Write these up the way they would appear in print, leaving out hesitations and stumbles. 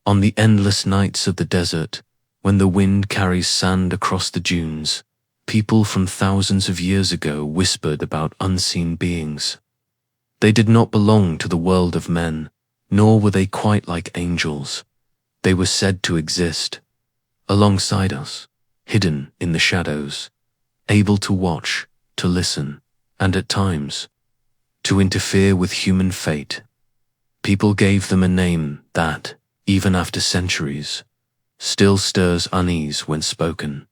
On the endless nights of the desert, when the wind carries sand across the dunes, people from thousands of years ago whispered about unseen beings. They did not belong to the world of men, nor were they quite like angels. They were said to exist alongside us, hidden in the shadows, able to watch, to listen, and at times, to interfere with human fate. People gave them a name that, even after centuries, still stirs unease when spoken: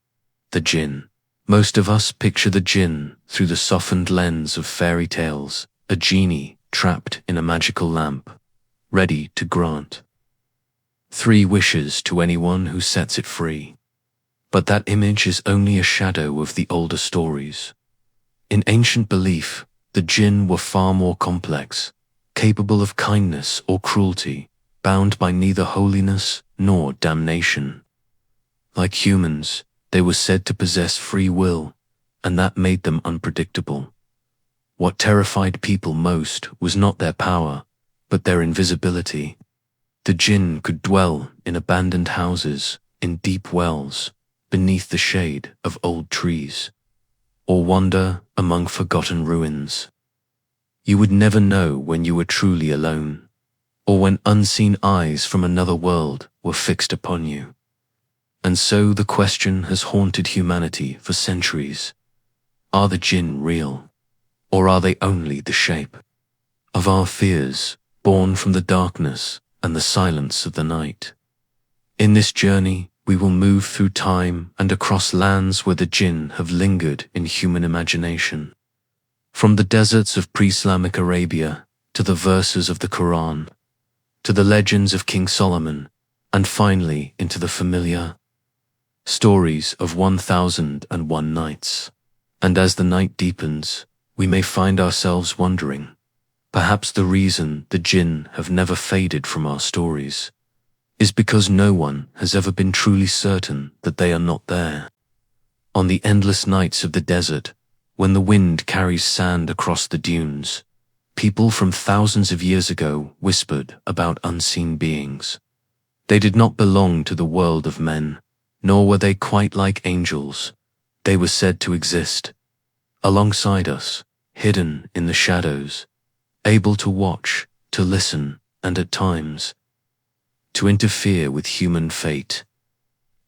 the Jinn. Most of us picture the Jinn through the softened lens of fairy tales, a genie trapped in a magical lamp, ready to grant 3 wishes to anyone who sets it free. But that image is only a shadow of the older stories. In ancient belief, the Jinn were far more complex, capable of kindness or cruelty, bound by neither holiness nor damnation. Like humans, they were said to possess free will, and that made them unpredictable. What terrified people most was not their power, but their invisibility. The Jinn could dwell in abandoned houses, in deep wells, beneath the shade of old trees, or wander among forgotten ruins. You would never know when you were truly alone, or when unseen eyes from another world were fixed upon you. And so the question has haunted humanity for centuries: are the Jinn real, or are they only the shape of our fears, born from the darkness and the silence of the night? In this journey, we will move through time and across lands where the Jinn have lingered in human imagination. From the deserts of pre-Islamic Arabia, to the verses of the Quran, to the legends of King Solomon, and finally into the familiar stories of 1001 Nights. And as the night deepens, we may find ourselves wondering, perhaps the reason the Jinn have never faded from our stories is because no one has ever been truly certain that they are not there. On the endless nights of the desert, when the wind carries sand across the dunes, people from thousands of years ago whispered about unseen beings. They did not belong to the world of men, nor were they quite like angels. They were said to exist alongside us, hidden in the shadows, able to watch, to listen, and at times, to interfere with human fate.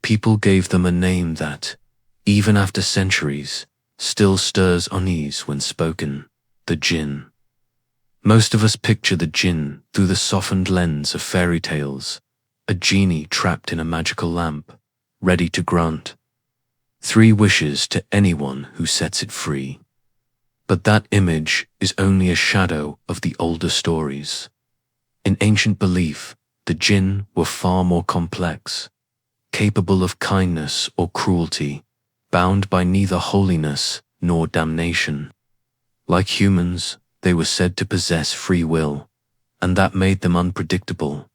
People gave them a name that, even after centuries, still stirs unease when spoken: the Jinn. Most of us picture the Jinn through the softened lens of fairy tales, a genie trapped in a magical lamp, ready to grant 3 wishes to anyone who sets it free. But that image is only a shadow of the older stories. In ancient belief, the Jinn were far more complex, capable of kindness or cruelty, bound by neither holiness nor damnation. Like humans, they were said to possess free will, and that made them unpredictable.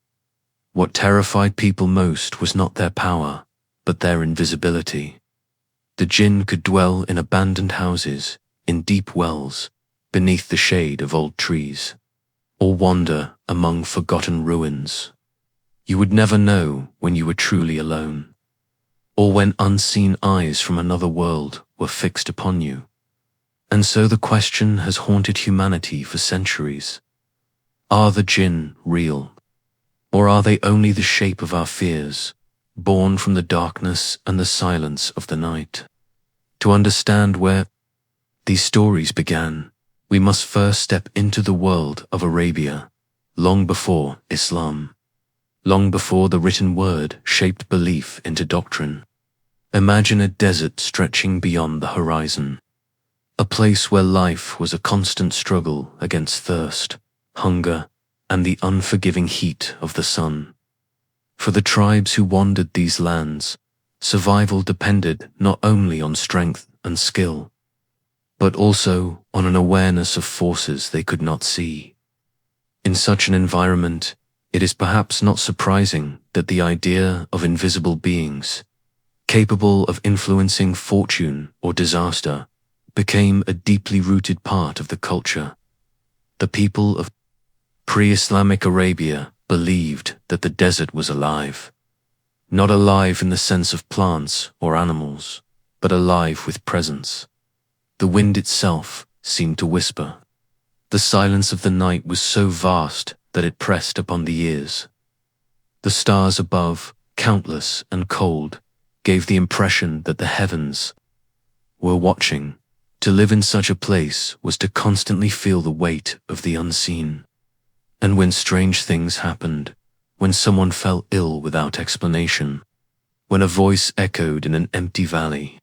What terrified people most was not their power, but their invisibility. The Jinn could dwell in abandoned houses, in deep wells, beneath the shade of old trees, or wander among forgotten ruins. You would never know when you were truly alone, or when unseen eyes from another world were fixed upon you. And so the question has haunted humanity for centuries: are the Jinn real, or are they only the shape of our fears, born from the darkness and the silence of the night? To understand where these stories began, we must first step into the world of Arabia, long before Islam, long before the written word shaped belief into doctrine. Imagine a desert stretching beyond the horizon, a place where life was a constant struggle against thirst, hunger, and the unforgiving heat of the sun. For the tribes who wandered these lands, survival depended not only on strength and skill, but also on an awareness of forces they could not see. In such an environment, it is perhaps not surprising that the idea of invisible beings, capable of influencing fortune or disaster, became a deeply rooted part of the culture. The people of pre-Islamic Arabia believed that the desert was alive. Not alive in the sense of plants or animals, but alive with presence. The wind itself seemed to whisper. The silence of the night was so vast that it pressed upon the ears. The stars above, countless and cold, gave the impression that the heavens were watching. To live in such a place was to constantly feel the weight of the unseen. And when strange things happened, when someone fell ill without explanation, when a voice echoed in an empty valley,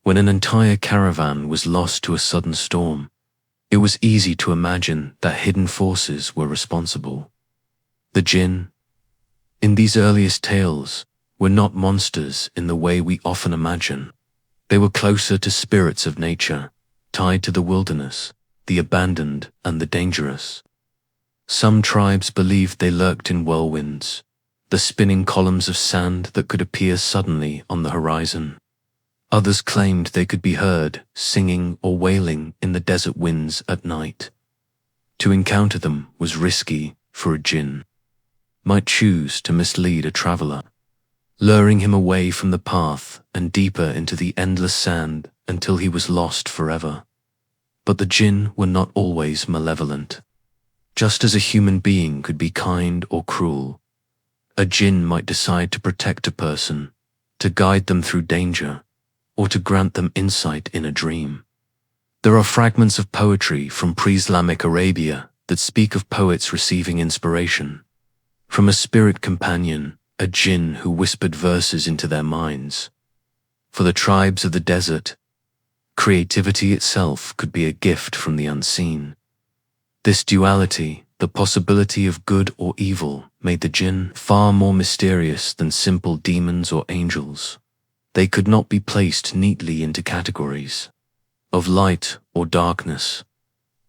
when an entire caravan was lost to a sudden storm, it was easy to imagine that hidden forces were responsible. The Jinn, in these earliest tales, were not monsters in the way we often imagine. They were closer to spirits of nature, tied to the wilderness, the abandoned and the dangerous. Some tribes believed they lurked in whirlwinds, the spinning columns of sand that could appear suddenly on the horizon. Others claimed they could be heard singing or wailing in the desert winds at night. To encounter them was risky, for a Jinn might choose to mislead a traveler, luring him away from the path and deeper into the endless sand until he was lost forever. But the Jinn were not always malevolent. Just as a human being could be kind or cruel, a Jinn might decide to protect a person, to guide them through danger, or to grant them insight in a dream. There are fragments of poetry from pre-Islamic Arabia that speak of poets receiving inspiration from a spirit companion, a Jinn who whispered verses into their minds. For the tribes of the desert, creativity itself could be a gift from the unseen. This duality, the possibility of good or evil, made the Jinn far more mysterious than simple demons or angels. They could not be placed neatly into categories of light or darkness.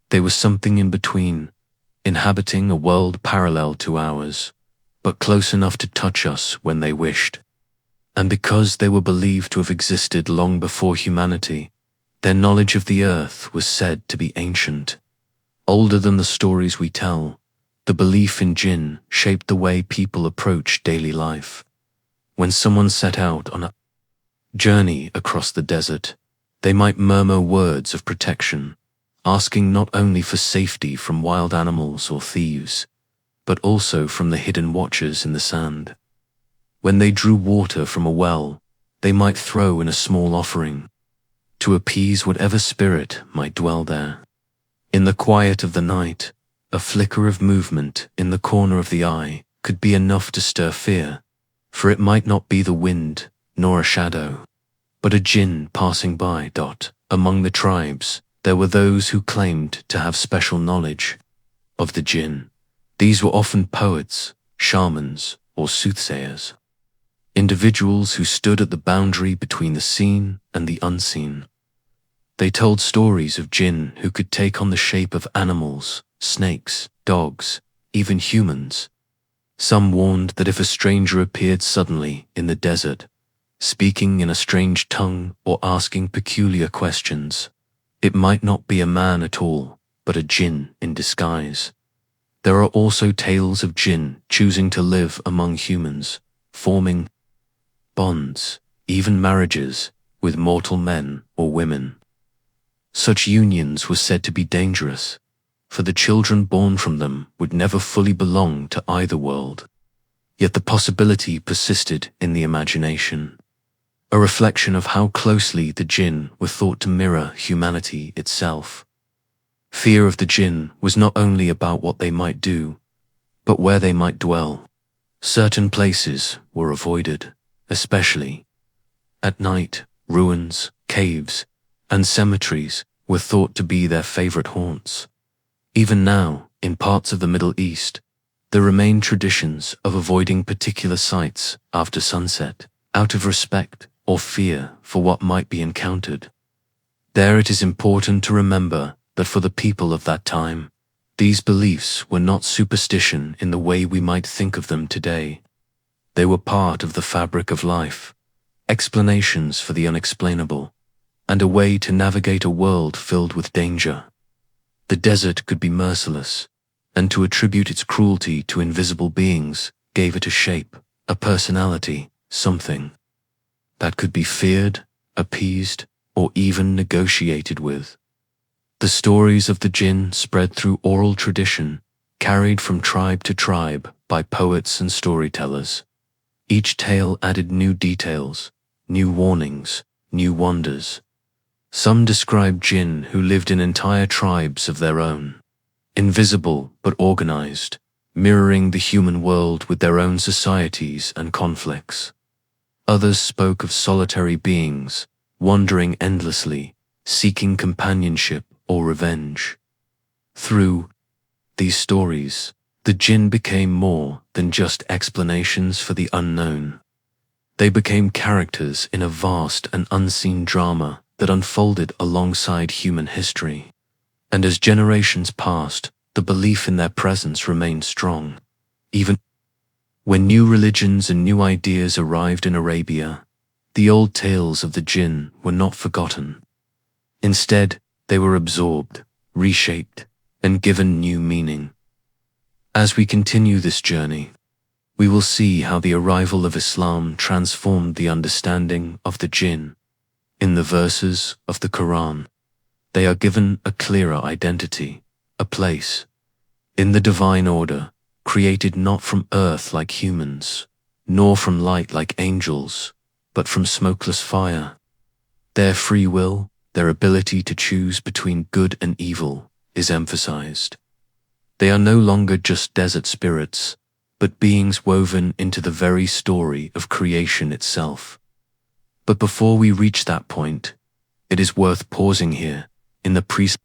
They were something in between, inhabiting a world parallel to ours, but close enough to touch us when they wished. And because they were believed to have existed long before humanity, their knowledge of the earth was said to be ancient. Older than the stories we tell, the belief in Jinn shaped the way people approach daily life. When someone set out on a journey across the desert, they might murmur words of protection, asking not only for safety from wild animals or thieves, but also from the hidden watchers in the sand. When they drew water from a well, they might throw in a small offering to appease whatever spirit might dwell there. In the quiet of the night, a flicker of movement in the corner of the eye could be enough to stir fear, for it might not be the wind nor a shadow, but a Jinn passing by. Among the tribes, there were those who claimed to have special knowledge of the Jinn. These were often poets, shamans, or soothsayers, individuals who stood at the boundary between the seen and the unseen. They told stories of Jinn who could take on the shape of animals, snakes, dogs, even humans. Some warned that if a stranger appeared suddenly in the desert, speaking in a strange tongue or asking peculiar questions, it might not be a man at all, but a Jinn in disguise. There are also tales of Jinn choosing to live among humans, forming bonds, even marriages, with mortal men or women. Such unions were said to be dangerous, for the children born from them would never fully belong to either world. Yet the possibility persisted in the imagination, a reflection of how closely the Jinn were thought to mirror humanity itself. Fear of the Jinn was not only about what they might do, but where they might dwell. Certain places were avoided, especially at night. Ruins, caves, and cemeteries were thought to be their favorite haunts. Even now, in parts of the Middle East, there remain traditions of avoiding particular sites after sunset, out of respect or fear for what might be encountered. There it is important to remember that for the people of that time, these beliefs were not superstition in the way we might think of them today. They were part of the fabric of life, explanations for the unexplainable, and a way to navigate a world filled with danger. The desert could be merciless, and to attribute its cruelty to invisible beings gave it a shape, a personality, something that could be feared, appeased, or even negotiated with. The stories of the Jinn spread through oral tradition, carried from tribe to tribe by poets and storytellers. Each tale added new details, new warnings, new wonders. Some described Jinn who lived in entire tribes of their own, invisible but organized, mirroring the human world with their own societies and conflicts. Others spoke of solitary beings, wandering endlessly, seeking companionship or revenge. Through these stories, the Jinn became more than just explanations for the unknown. They became characters in a vast and unseen drama that unfolded alongside human history. And as generations passed, the belief in their presence remained strong. Even when new religions and new ideas arrived in Arabia, the old tales of the Jinn were not forgotten. Instead, they were absorbed, reshaped, and given new meaning. As we continue this journey, we will see how the arrival of Islam transformed the understanding of the Jinn. In the verses of the Quran, they are given a clearer identity, a place in the divine order, created not from earth like humans, nor from light like angels, but from smokeless fire. Their free will, their ability to choose between good and evil, is emphasized. They are no longer just desert spirits, but beings woven into the very story of creation itself. But before we reach that point, it is worth pausing here, in the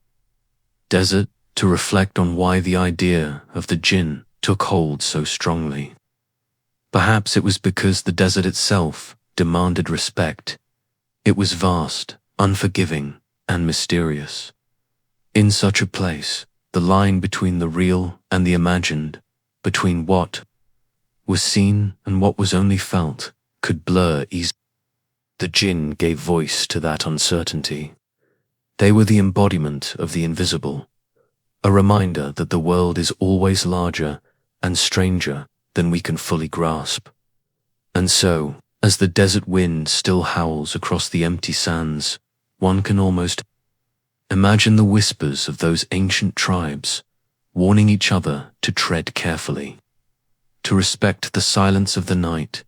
desert, to reflect on why the idea of the Jinn took hold so strongly. Perhaps it was because the desert itself demanded respect. It was vast, unforgiving, and mysterious. In such a place, the line between the real and the imagined, between what was seen and what was only felt, could blur easily. The Jinn gave voice to that uncertainty. They were the embodiment of the invisible, a reminder that the world is always larger and stranger than we can fully grasp. And so, as the desert wind still howls across the empty sands, one can almost imagine the whispers of those ancient tribes, warning each other to tread carefully, to respect the silence of the night,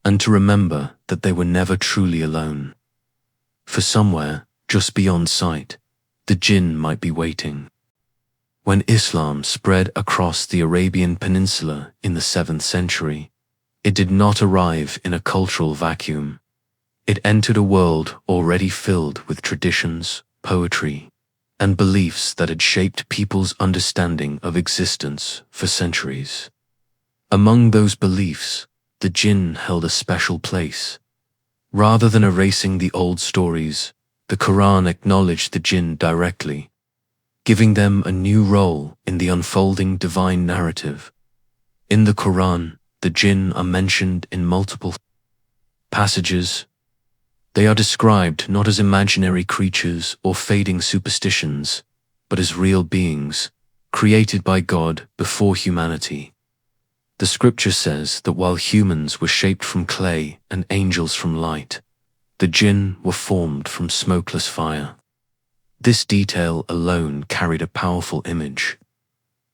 and to remember that they were never truly alone. For somewhere, just beyond sight, the Jinn might be waiting. When Islam spread across the Arabian Peninsula in the 7th century, it did not arrive in a cultural vacuum. It entered a world already filled with traditions, poetry, and beliefs that had shaped people's understanding of existence for centuries. Among those beliefs, the Jinn held a special place. Rather than erasing the old stories, the Quran acknowledged the Jinn directly, giving them a new role in the unfolding divine narrative. In the Quran, the Jinn are mentioned in multiple passages. They are described not as imaginary creatures or fading superstitions, but as real beings, created by God before humanity. The scripture says that while humans were shaped from clay and angels from light, the Jinn were formed from smokeless fire. This detail alone carried a powerful image.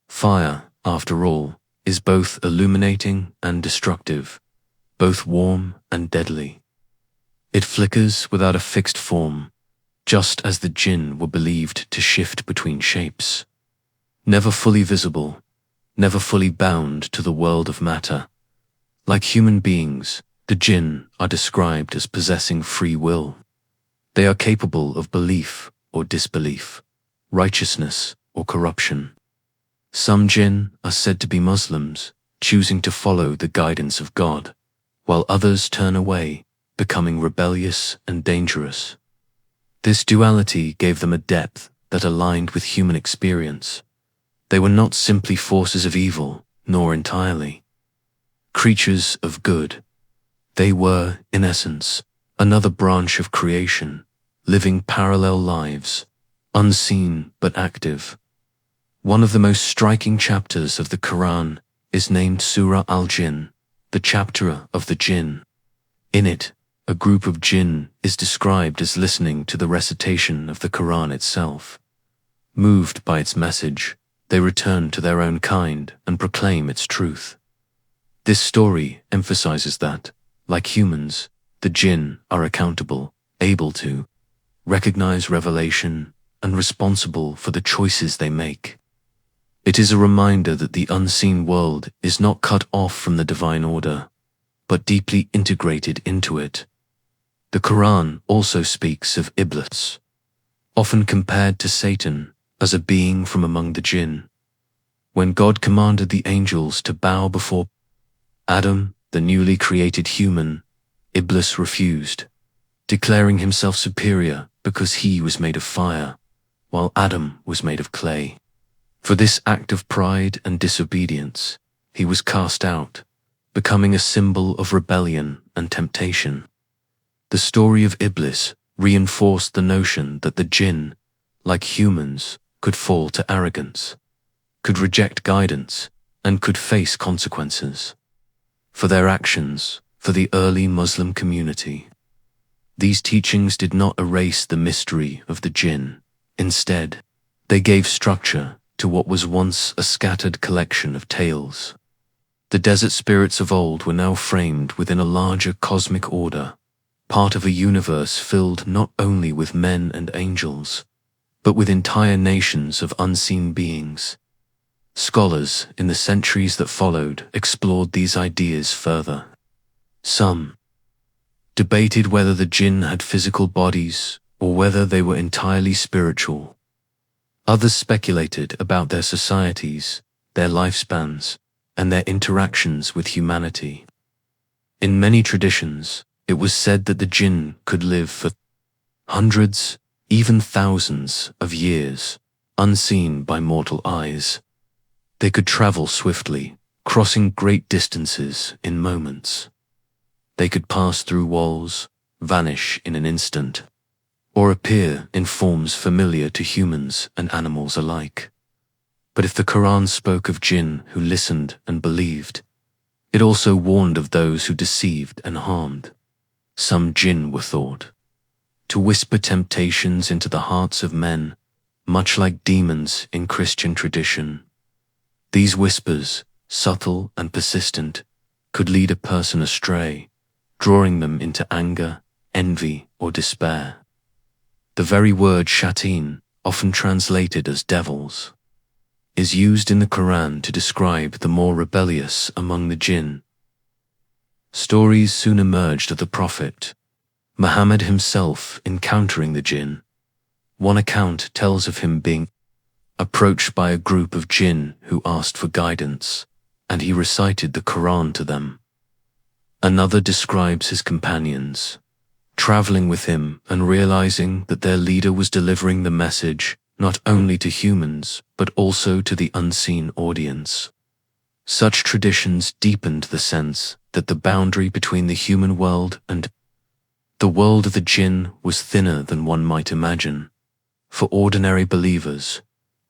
Fire, after all, is both illuminating and destructive, both warm and deadly. It flickers without a fixed form, just as the Jinn were believed to shift between shapes. Never fully visible, never fully bound to the world of matter. Like human beings, the Jinn are described as possessing free will. They are capable of belief or disbelief, righteousness or corruption. Some Jinn are said to be Muslims, choosing to follow the guidance of God, while others turn away, becoming rebellious and dangerous. This duality gave them a depth that aligned with human experience. They were not simply forces of evil, nor entirely creatures of good. They were, in essence, another branch of creation, living parallel lives, unseen but active. One of the most striking chapters of the Quran is named Surah al-Jinn, the chapter of the Jinn. In it, a group of Jinn is described as listening to the recitation of the Quran itself. Moved by its message, they return to their own kind and proclaim its truth. This story emphasizes that, like humans, the Jinn are accountable, able to recognize revelation, and responsible for the choices they make. It is a reminder that the unseen world is not cut off from the divine order, but deeply integrated into it. The Quran also speaks of Iblis, often compared to Satan, as a being from among the Jinn. When God commanded the angels to bow before Adam, the newly created human, Iblis refused, declaring himself superior because he was made of fire, while Adam was made of clay. For this act of pride and disobedience, he was cast out, becoming a symbol of rebellion and temptation. The story of Iblis reinforced the notion that the Jinn, like humans, could fall to arrogance, could reject guidance, and could face consequences for their actions. For the early Muslim community, these teachings did not erase the mystery of the Jinn. Instead, they gave structure to what was once a scattered collection of tales. The desert spirits of old were now framed within a larger cosmic order, part of a universe filled not only with men and angels, but with entire nations of unseen beings. Scholars in the centuries that followed explored these ideas further. Some debated whether the Jinn had physical bodies or whether they were entirely spiritual. Others speculated about their societies, their lifespans, and their interactions with humanity. In many traditions, it was said that the Jinn could live for hundreds, even thousands of years, unseen by mortal eyes. They could travel swiftly, crossing great distances in moments. They could pass through walls, vanish in an instant, or appear in forms familiar to humans and animals alike. But if the Quran spoke of Jinn who listened and believed, it also warned of those who deceived and harmed. Some Jinn were thought to whisper temptations into the hearts of men, much like demons in Christian tradition. These whispers, subtle and persistent, could lead a person astray, drawing them into anger, envy, or despair. The very word shayateen, often translated as devils, is used in the Quran to describe the more rebellious among the Jinn. Stories soon emerged of the Prophet Muhammad himself encountering the Jinn. One account tells of him being approached by a group of Jinn who asked for guidance, and he recited the Quran to them. Another describes his companions traveling with him and realizing that their leader was delivering the message not only to humans but also to the unseen audience. Such traditions deepened the sense that the boundary between the human world and the world of the Jinn was thinner than one might imagine. For ordinary believers,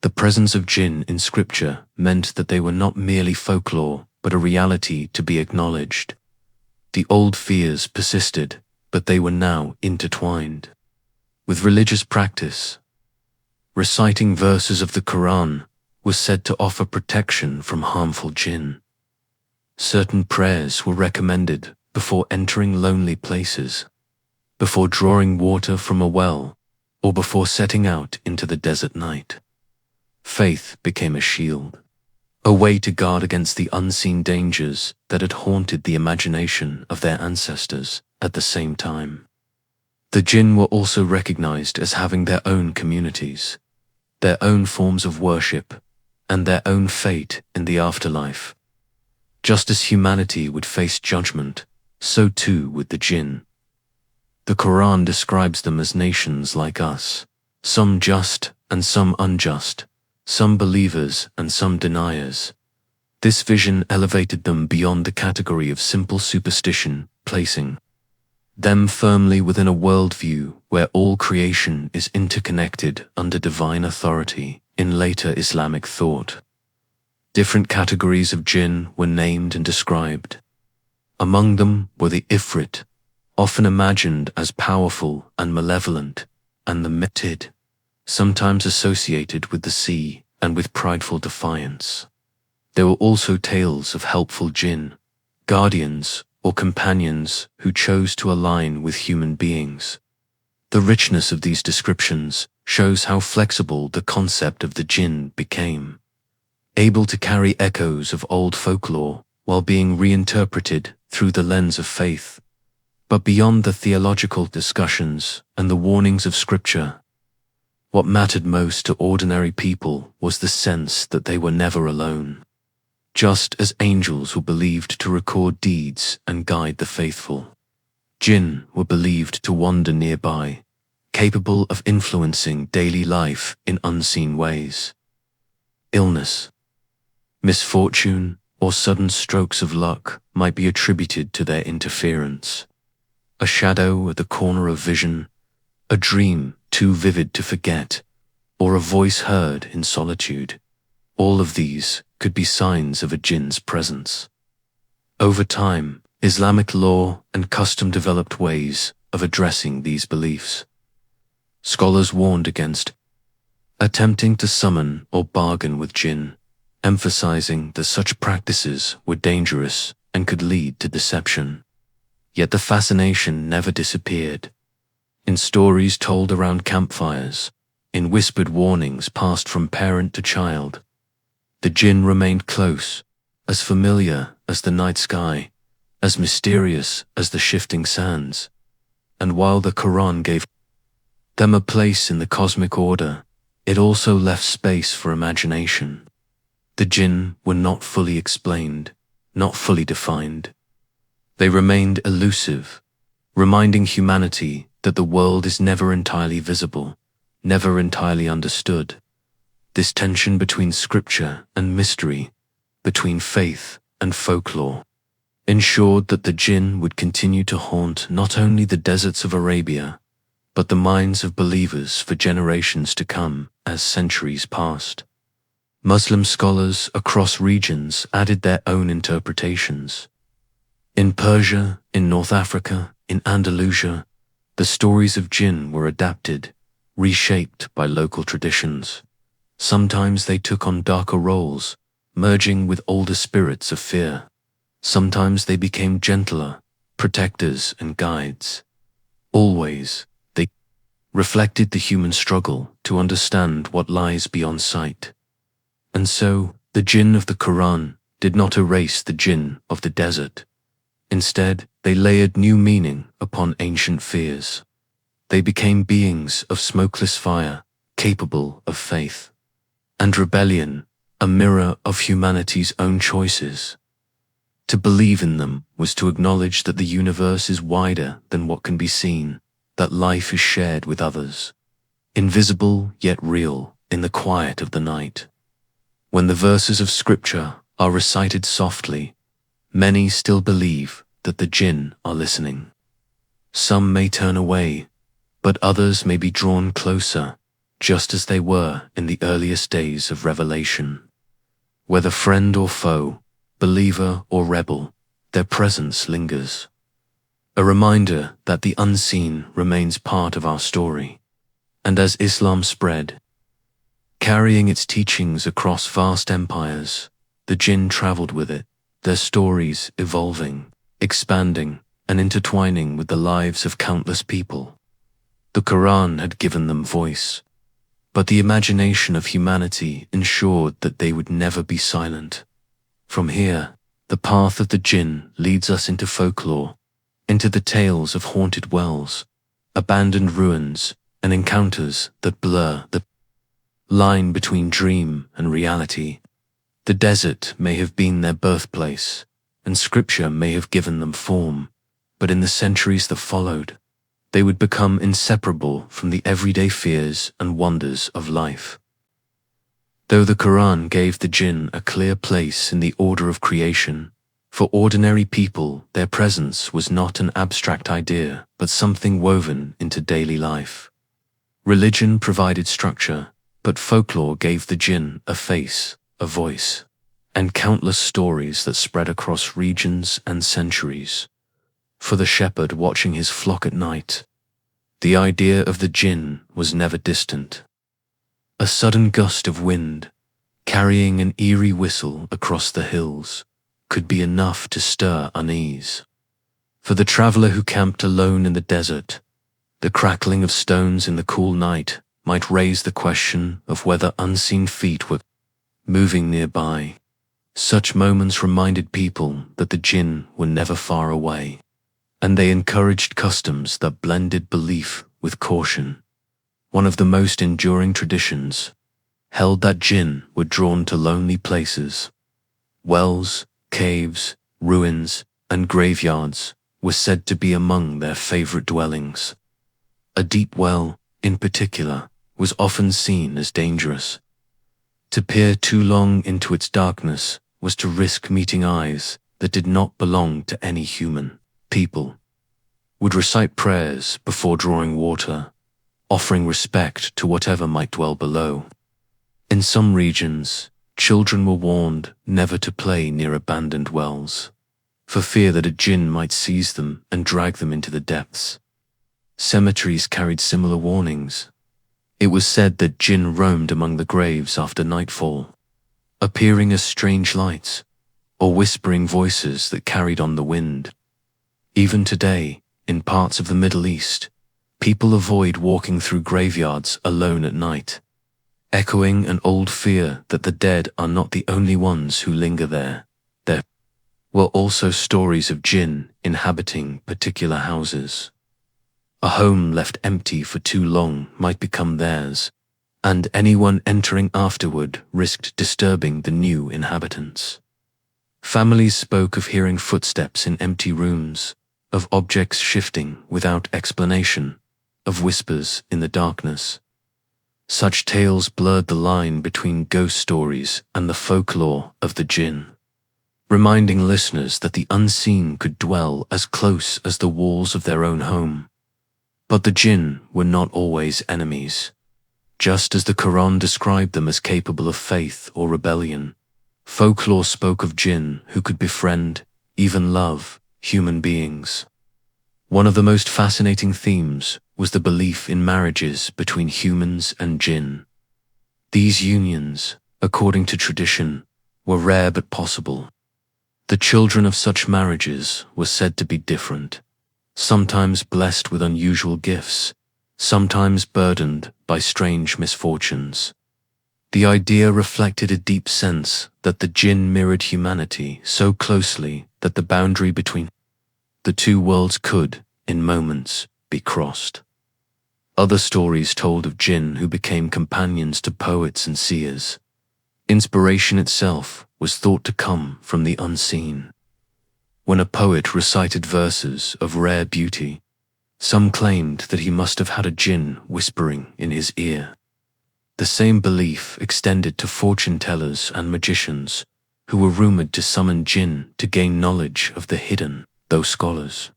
the presence of Jinn in scripture meant that they were not merely folklore but a reality to be acknowledged. The old fears persisted, but they were now intertwined with religious practice. Reciting verses of the Quran was said to offer protection from harmful Jinn. Certain prayers were recommended before entering lonely places, before drawing water from a well, or before setting out into the desert night. Faith became a shield, a way to guard against the unseen dangers that had haunted the imagination of their ancestors at the same time. The Jinn were also recognized as having their own communities, their own forms of worship, and their own fate in the afterlife. Just as humanity would face judgment, so too would the Jinn. The Quran describes them as nations like us, some just and some unjust, some believers and some deniers. This vision elevated them beyond the category of simple superstition, placing them firmly within a worldview where all creation is interconnected under divine authority in later Islamic thought. Different categories of jinn were named and described. Among them were the ifrit, often imagined as powerful and malevolent, and the metid, sometimes associated with the sea and with prideful defiance. There were also tales of helpful jinn, guardians or companions who chose to align with human beings. The richness of these descriptions shows how flexible the concept of the jinn became, able to carry echoes of old folklore while being reinterpreted through the lens of faith. But beyond the theological discussions and the warnings of Scripture, what mattered most to ordinary people was the sense that they were never alone. Just as angels were believed to record deeds and guide the faithful, jinn were believed to wander nearby, capable of influencing daily life in unseen ways. Illness, misfortune, or sudden strokes of luck might be attributed to their interference. A shadow at the corner of vision, a dream too vivid to forget, or a voice heard in solitude. All of these could be signs of a jinn's presence. Over time, Islamic law and custom developed ways of addressing these beliefs. Scholars warned against attempting to summon or bargain with jinn, emphasizing that such practices were dangerous and could lead to deception. Yet the fascination never disappeared. In stories told around campfires, in whispered warnings passed from parent to child, the jinn remained close, as familiar as the night sky, as mysterious as the shifting sands. And while the Quran gave them a place in the cosmic order, it also left space for imagination. The jinn were not fully explained, not fully defined. They remained elusive, reminding humanity that the world is never entirely visible, never entirely understood. This tension between scripture and mystery, between faith and folklore, ensured that the jinn would continue to haunt not only the deserts of Arabia, but the minds of believers for generations to come as centuries passed. Muslim scholars across regions added their own interpretations. In Persia, in North Africa, in Andalusia, the stories of jinn were adapted, reshaped by local traditions. Sometimes they took on darker roles, merging with older spirits of fear. Sometimes they became gentler, protectors and guides. Always, they reflected the human struggle to understand what lies beyond sight. And so, the jinn of the Quran did not erase the jinn of the desert. Instead, they layered new meaning upon ancient fears. They became beings of smokeless fire, capable of faith and rebellion, a mirror of humanity's own choices. To believe in them was to acknowledge that the universe is wider than what can be seen, that life is shared with others, invisible yet real in the quiet of the night. When the verses of Scripture are recited softly, many still believe that the jinn are listening. Some may turn away, but others may be drawn closer, just as they were in the earliest days of revelation. Whether friend or foe, believer or rebel, their presence lingers. A reminder that the unseen remains part of our story. And as Islam spread, carrying its teachings across vast empires, the jinn traveled with it, their stories evolving, expanding, and intertwining with the lives of countless people. The Quran had given them voice, but the imagination of humanity ensured that they would never be silent. From here, the path of the jinn leads us into folklore, into the tales of haunted wells, abandoned ruins, and encounters that blur the line between dream and reality. The desert may have been their birthplace, and Scripture may have given them form, but in the centuries that followed, they would become inseparable from the everyday fears and wonders of life. Though the Quran gave the jinn a clear place in the order of creation, For ordinary people, their presence was not an abstract idea, but something woven into daily life. Religion provided structure, but folklore gave the jinn a face, a voice, and countless stories that spread across regions and centuries. For the shepherd watching his flock at night, the idea of the jinn was never distant. A sudden gust of wind, carrying an eerie whistle across the hills, could be enough to stir unease. For the traveler who camped alone in the desert, the crackling of stones in the cool night might raise the question of whether unseen feet were moving nearby. Such moments reminded people that the jinn were never far away, and they encouraged customs that blended belief with caution. One of the most enduring traditions held that jinn were drawn to lonely places. Wells, caves, ruins, and graveyards were said to be among their favorite dwellings. A deep well, in particular, was often seen as dangerous. To peer too long into its darkness was to risk meeting eyes that did not belong to any human. People would recite prayers before drawing water, offering respect to whatever might dwell below. In some regions, children were warned never to play near abandoned wells, for fear that a jinn might seize them and drag them into the depths. Cemeteries carried similar warnings. It was said that jinn roamed among the graves after nightfall, appearing as strange lights or whispering voices that carried on the wind. Even today, in parts of the Middle East, people avoid walking through graveyards alone at night, echoing an old fear that the dead are not the only ones who linger there. There were also stories of jinn inhabiting particular houses. A home left empty for too long might become theirs, and anyone entering afterward risked disturbing the new inhabitants. Families spoke of hearing footsteps in empty rooms, of objects shifting without explanation, of whispers in the darkness. Such tales blurred the line between ghost stories and the folklore of the jinn, reminding listeners that the unseen could dwell as close as the walls of their own home. But the jinn were not always enemies. Just as the Quran described them as capable of faith or rebellion, folklore spoke of jinn who could befriend, even love, human beings. One of the most fascinating themes was the belief in marriages between humans and jinn. These unions, according to tradition, were rare but possible. The children of such marriages were said to be different, sometimes blessed with unusual gifts, sometimes burdened by strange misfortunes. The idea reflected a deep sense that the jinn mirrored humanity so closely that the boundary between the two worlds could, in moments, be crossed. Other stories told of jinn who became companions to poets and seers. Inspiration itself was thought to come from the unseen. When a poet recited verses of rare beauty, some claimed that he must have had a jinn whispering in his ear. The same belief extended to fortune-tellers and magicians, who were rumored to summon jinn to gain knowledge of the hidden, though scholars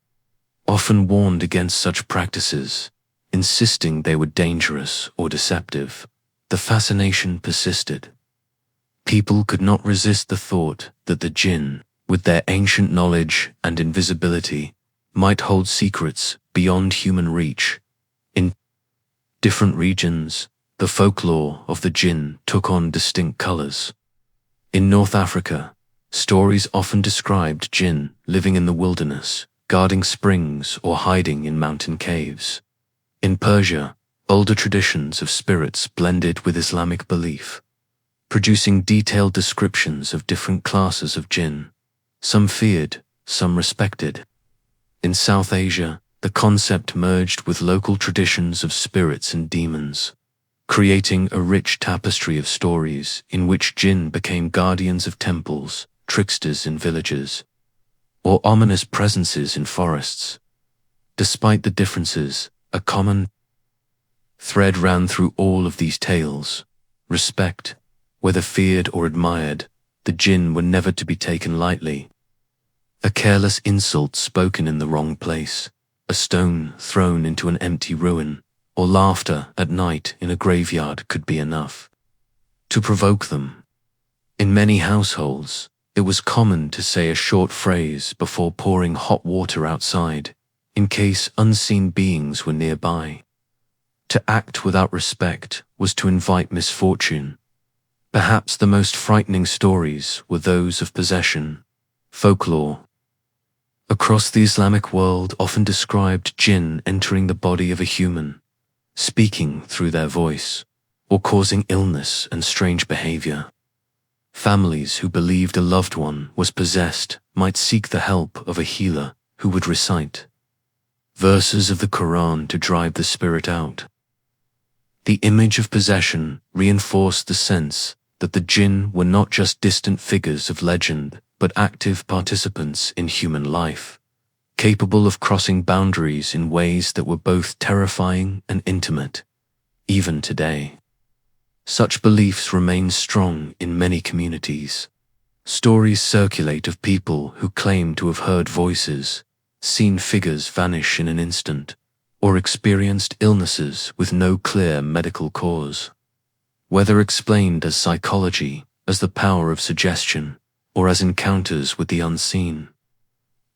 often warned against such practices, insisting they were dangerous or deceptive. The fascination persisted. People could not resist the thought that the jinn, with their ancient knowledge and invisibility, might hold secrets beyond human reach. In different regions, the folklore of the jinn took on distinct colors. In North Africa, stories often described jinn living in the wilderness, guarding springs or hiding in mountain caves. In Persia, older traditions of spirits blended with Islamic belief, producing detailed descriptions of different classes of jinn, some feared, some respected. In South Asia, the concept merged with local traditions of spirits and demons, creating a rich tapestry of stories in which jinn became guardians of temples, tricksters in villages, or ominous presences in forests. Despite the differences, a common thread ran through all of these tales: respect. Whether feared or admired, the jinn were never to be taken lightly. A careless insult spoken in the wrong place, a stone thrown into an empty ruin, or laughter at night in a graveyard could be enough to provoke them. In many households, it was common to say a short phrase before pouring hot water outside, in case unseen beings were nearby. To act without respect was to invite misfortune. Perhaps the most frightening stories were those of possession, folklore. Across the Islamic world often described jinn entering the body of a human, speaking through their voice, or causing illness and strange behavior. Families who believed a loved one was possessed might seek the help of a healer who would recite verses of the Quran to drive the spirit out. The image of possession reinforced the sense that the jinn were not just distant figures of legend, but active participants in human life, capable of crossing boundaries in ways that were both terrifying and intimate, even today. Such beliefs remain strong in many communities. Stories circulate of people who claim to have heard voices, seen figures vanish in an instant, or experienced illnesses with no clear medical cause. Whether explained as psychology, as the power of suggestion, or as encounters with the unseen,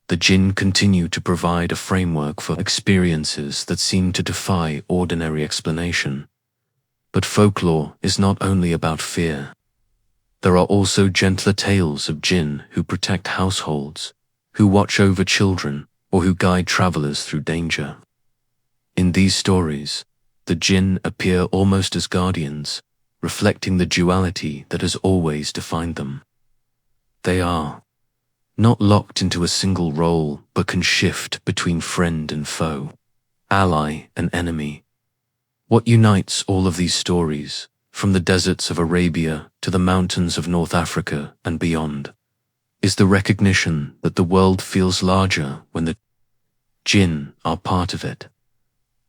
the jinn continue to provide a framework for experiences that seem to defy ordinary explanation. But folklore is not only about fear. There are also gentler tales of jinn who protect households, who watch over children, or who guide travelers through danger. In these stories, the jinn appear almost as guardians, reflecting the duality that has always defined them. They are not locked into a single role, but can shift between friend and foe, ally and enemy. What unites all of these stories, from the deserts of Arabia to the mountains of North Africa and beyond, is the recognition that the world feels larger when the jinn are part of it.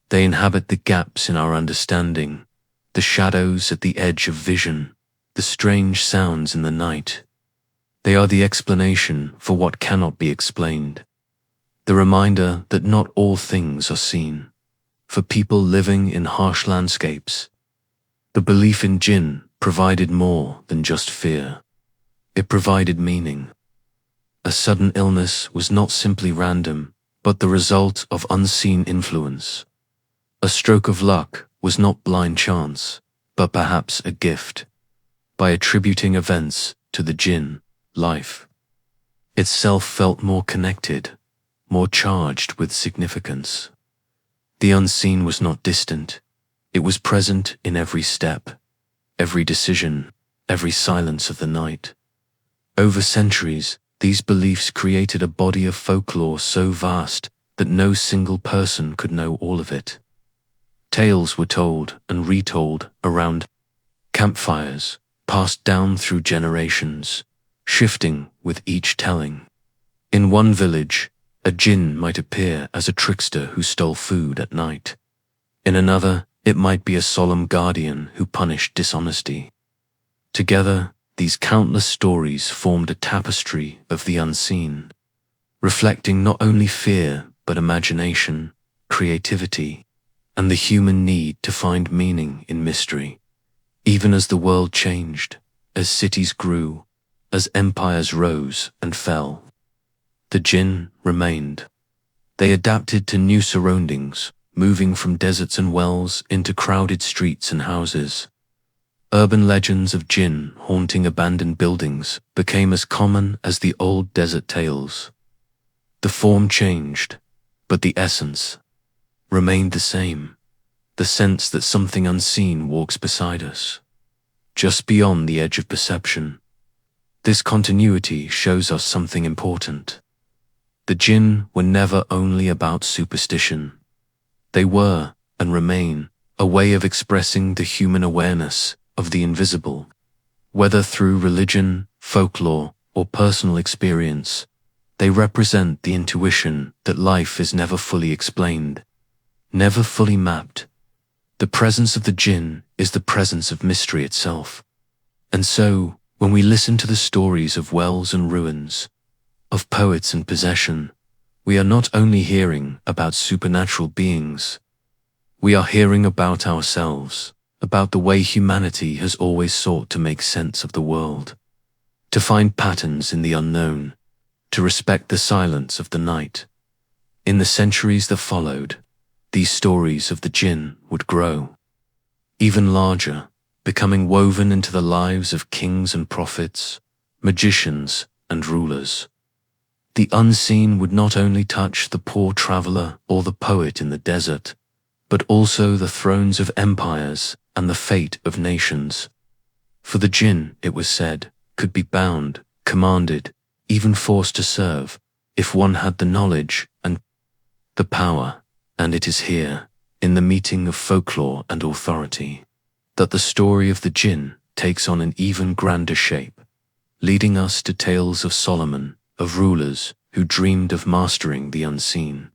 They inhabit the gaps in our understanding, the shadows at the edge of vision, the strange sounds in the night. They are the explanation for what cannot be explained, the reminder that not all things are seen. For people living in harsh landscapes, the belief in jinn provided more than just fear. It provided meaning. A sudden illness was not simply random, but the result of unseen influence. A stroke of luck was not blind chance, but perhaps a gift. By attributing events to the jinn, life itself felt more connected, more charged with significance. The unseen was not distant. It was present in every step, every decision, every silence of the night. Over centuries, these beliefs created a body of folklore so vast that no single person could know all of it. Tales were told and retold around campfires, passed down through generations, shifting with each telling. In one village, a jinn might appear as a trickster who stole food at night. In another, it might be a solemn guardian who punished dishonesty. Together, these countless stories formed a tapestry of the unseen, reflecting not only fear but imagination, creativity, and the human need to find meaning in mystery. Even as the world changed, as cities grew, as empires rose and fell, the jinn remained. They adapted to new surroundings, moving from deserts and wells into crowded streets and houses. Urban legends of jinn haunting abandoned buildings became as common as the old desert tales. The form changed, but the essence remained the same, the sense that something unseen walks beside us, just beyond the edge of perception. This continuity shows us something important. The jinn were never only about superstition. They were, and remain, a way of expressing the human awareness of the invisible. Whether through religion, folklore, or personal experience, they represent the intuition that life is never fully explained, never fully mapped. The presence of the jinn is the presence of mystery itself. And so, when we listen to the stories of wells and ruins, of poets and possession, we are not only hearing about supernatural beings, we are hearing about ourselves, about the way humanity has always sought to make sense of the world, to find patterns in the unknown, to respect the silence of the night. In the centuries that followed, these stories of the Jinn would grow, even larger, becoming woven into the lives of kings and prophets, magicians and rulers. The unseen would not only touch the poor traveler or the poet in the desert, but also the thrones of empires and the fate of nations. For the Jinn, it was said, could be bound, commanded, even forced to serve, if one had the knowledge and the power. And it is here, in the meeting of folklore and authority, that the story of the Jinn takes on an even grander shape, leading us to tales of Solomon, of rulers who dreamed of mastering the unseen,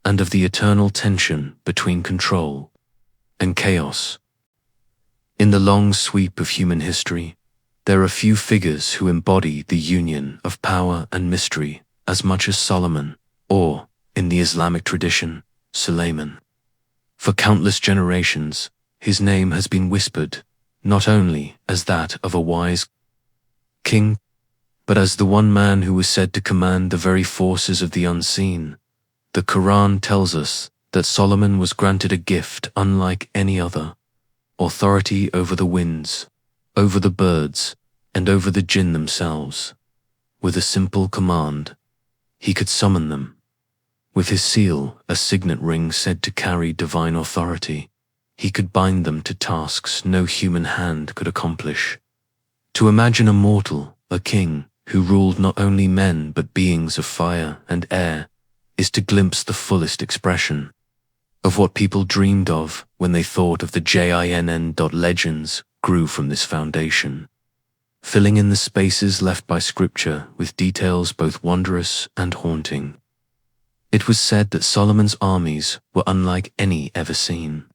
and of the eternal tension between control and chaos. In the long sweep of human history, there are few figures who embody the union of power and mystery as much as Solomon, or, in the Islamic tradition, Suleiman. For countless generations, his name has been whispered, not only as that of a wise king, but as the one man who was said to command the very forces of the unseen. The Quran tells us that Solomon was granted a gift unlike any other: authority over the winds, over the birds, and over the Jinn themselves. With a simple command, he could summon them. With his seal, a signet ring said to carry divine authority, he could bind them to tasks no human hand could accomplish. To imagine a mortal, a king, who ruled not only men but beings of fire and air, is to glimpse the fullest expression of what people dreamed of when they thought of the Jinn. Legends grew from this foundation, filling in the spaces left by scripture with details both wondrous and haunting. It was said that Solomon's armies were unlike any ever seen.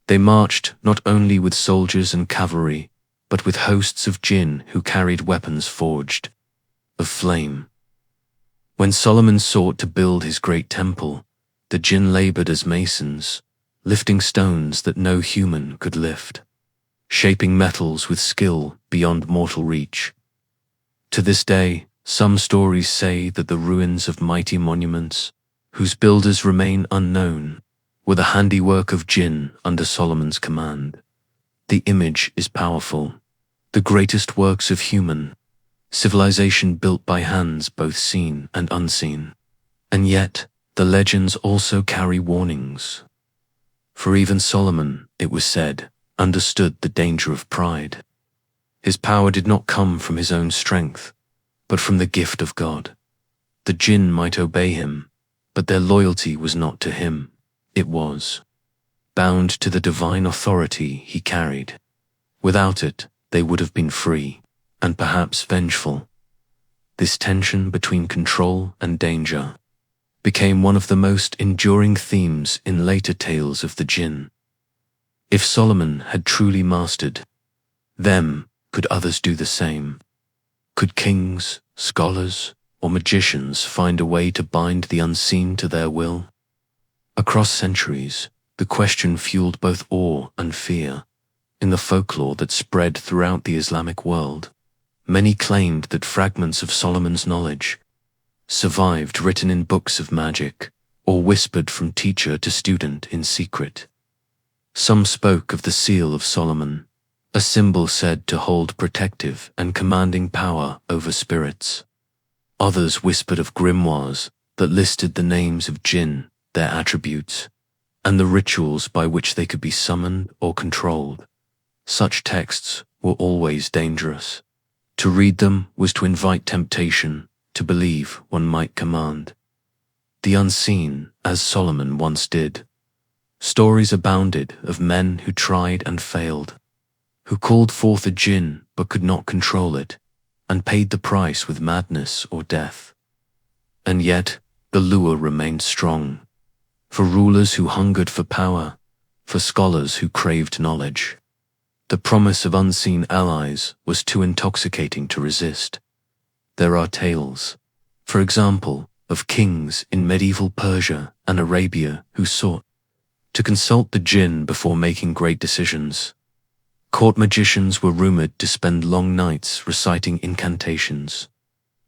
They marched not only with soldiers and cavalry, but with hosts of Jinn who carried weapons forged of flame. When Solomon sought to build his great temple, the Jinn labored as masons, lifting stones that no human could lift, shaping metals with skill beyond mortal reach. To this day, some stories say that the ruins of mighty monuments, whose builders remain unknown, were the handiwork of Jinn under Solomon's command. The image is powerful. The greatest works of human civilization built by hands both seen and unseen. And yet, the legends also carry warnings. For even Solomon, it was said, understood the danger of pride. His power did not come from his own strength, but from the gift of God. The Jinn might obey him, but their loyalty was not to him, it was bound to the divine authority he carried. Without it, they would have been free, and perhaps vengeful. This tension between control and danger became one of the most enduring themes in later tales of the Jinn. If Solomon had truly mastered them, could others do the same? Could kings, scholars, or magicians find a way to bind the unseen to their will? Across centuries, the question fueled both awe and fear. In the folklore that spread throughout the Islamic world, many claimed that fragments of Solomon's knowledge survived, written in books of magic, or whispered from teacher to student in secret. Some spoke of the seal of Solomon, a symbol said to hold protective and commanding power over spirits. Others whispered of grimoires that listed the names of Jinn, their attributes, and the rituals by which they could be summoned or controlled. Such texts were always dangerous. To read them was to invite temptation, to believe one might command the unseen, as Solomon once did. Stories abounded of men who tried and failed, who called forth a Jinn but could not control it, and paid the price with madness or death. And yet, the lure remained strong, for rulers who hungered for power, for scholars who craved knowledge. The promise of unseen allies was too intoxicating to resist. There are tales For example, of kings in medieval Persia and Arabia who sought to consult the jinn before making great decisions. Court magicians were rumored to spend long nights reciting incantations,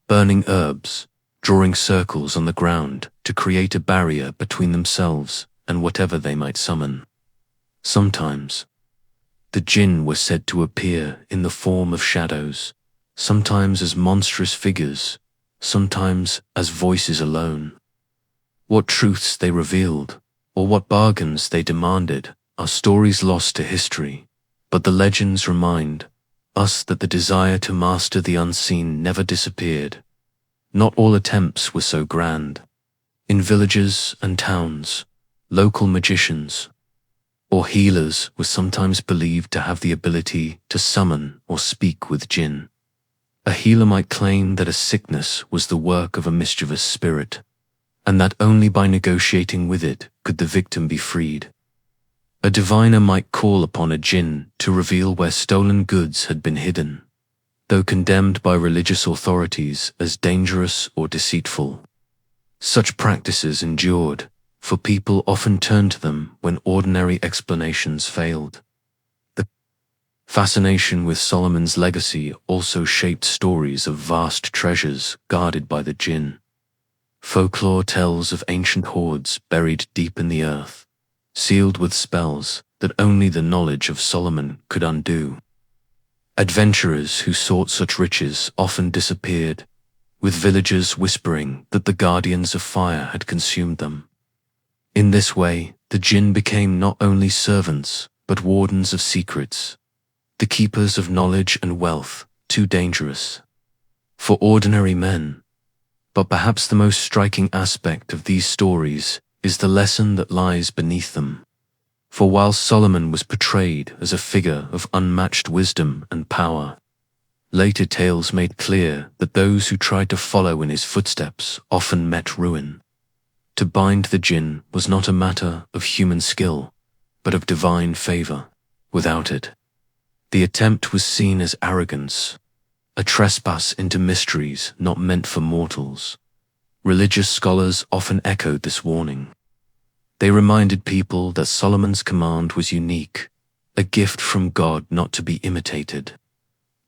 burning herbs, drawing circles on the ground to create a barrier between themselves and whatever they might summon. Sometimes, the jinn were said to appear in the form of shadows, sometimes as monstrous figures, sometimes as voices alone. What truths they revealed, or what bargains they demanded, are stories lost to history, but the legends remind us that the desire to master the unseen never disappeared. Not all attempts were so grand. In villages and towns, local magicians or healers were sometimes believed to have the ability to summon or speak with jinn. A healer might claim that a sickness was the work of a mischievous spirit, and that only by negotiating with it could the victim be freed. A diviner might call upon a jinn to reveal where stolen goods had been hidden, though condemned by religious authorities as dangerous or deceitful. Such practices endured, for people often turned to them when ordinary explanations failed. The fascination with Solomon's legacy also shaped stories of vast treasures guarded by the jinn. Folklore tells of ancient hoards buried deep in the earth, sealed with spells that only the knowledge of Solomon could undo. Adventurers who sought such riches often disappeared, with villagers whispering that the guardians of fire had consumed them. In this way, the jinn became not only servants, but wardens of secrets, the keepers of knowledge and wealth, too dangerous for ordinary men. But perhaps the most striking aspect of these stories is the lesson that lies beneath them. For while Solomon was portrayed as a figure of unmatched wisdom and power, later tales made clear that those who tried to follow in his footsteps often met ruin. To bind the jinn was not a matter of human skill, but of divine favor. Without it, the attempt was seen as arrogance, a trespass into mysteries not meant for mortals. Religious scholars often echoed this warning. They reminded people that Solomon's command was unique, a gift from God not to be imitated.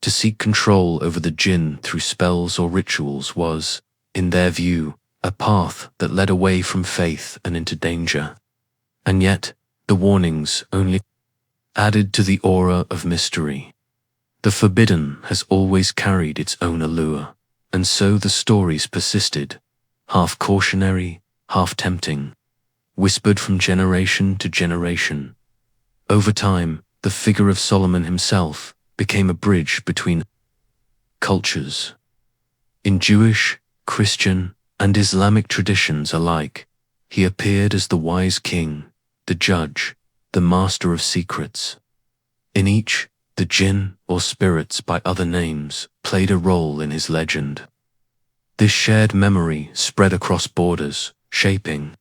To seek control over the jinn through spells or rituals was, in their view, a path that led away from faith and into danger. And yet, the warnings only added to the aura of mystery. The forbidden has always carried its own allure, and so the stories persisted, half cautionary, half tempting, whispered from generation to generation. Over time, the figure of Solomon himself became a bridge between cultures. In Jewish, Christian, and Islamic traditions alike, he appeared as the wise king, the judge, the master of secrets. In each, the jinn, or spirits by other names, played a role in his legend. This shared memory spread across borders, shaping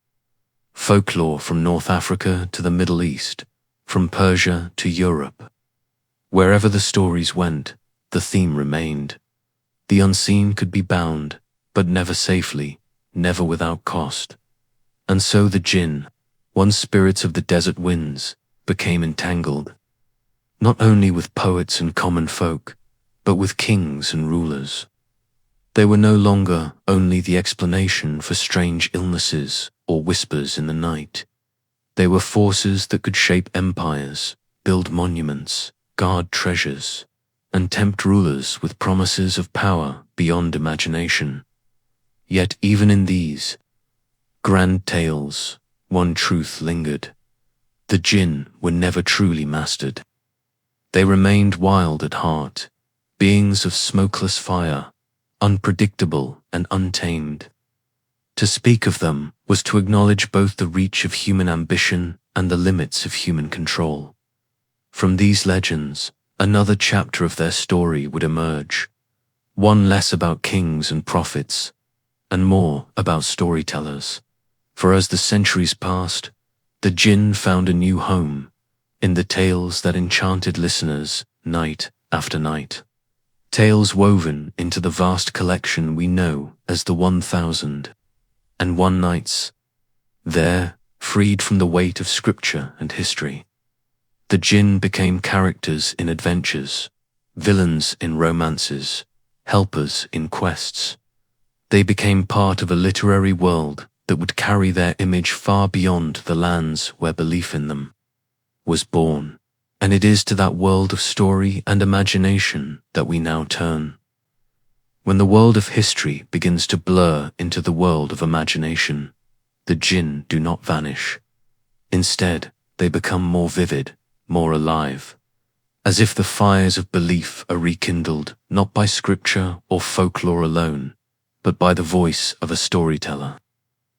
folklore from North Africa to the Middle East, from Persia to Europe. Wherever the stories went, the theme remained. The unseen could be bound, but never safely, never without cost. And so the jinn, once spirits of the desert winds, became entangled, not only with poets and common folk, but with kings and rulers. They were no longer only the explanation for strange illnesses or whispers in the night. They were forces that could shape empires, build monuments, guard treasures, and tempt rulers with promises of power beyond imagination. Yet even in these grand tales, one truth lingered. The jinn were never truly mastered. They remained wild at heart, beings of smokeless fire, unpredictable and untamed. To speak of them was to acknowledge both the reach of human ambition and the limits of human control. From these legends, another chapter of their story would emerge, one less about kings and prophets, and more about storytellers. For as the centuries passed, the jinn found a new home in the tales that enchanted listeners night after night. tales woven into the vast collection we know as the 1001 Nights. There, freed from the weight of scripture and history, the Jinn became characters in adventures, villains in romances, helpers in quests. They became part of a literary world that would carry their image far beyond the lands where belief in them was born. And it is to that world of story and imagination that we now turn. When the world of history begins to blur into the world of imagination, the Jinn do not vanish. Instead, they become more vivid, more alive, as if the fires of belief are rekindled not by scripture or folklore alone, but by the voice of a storyteller.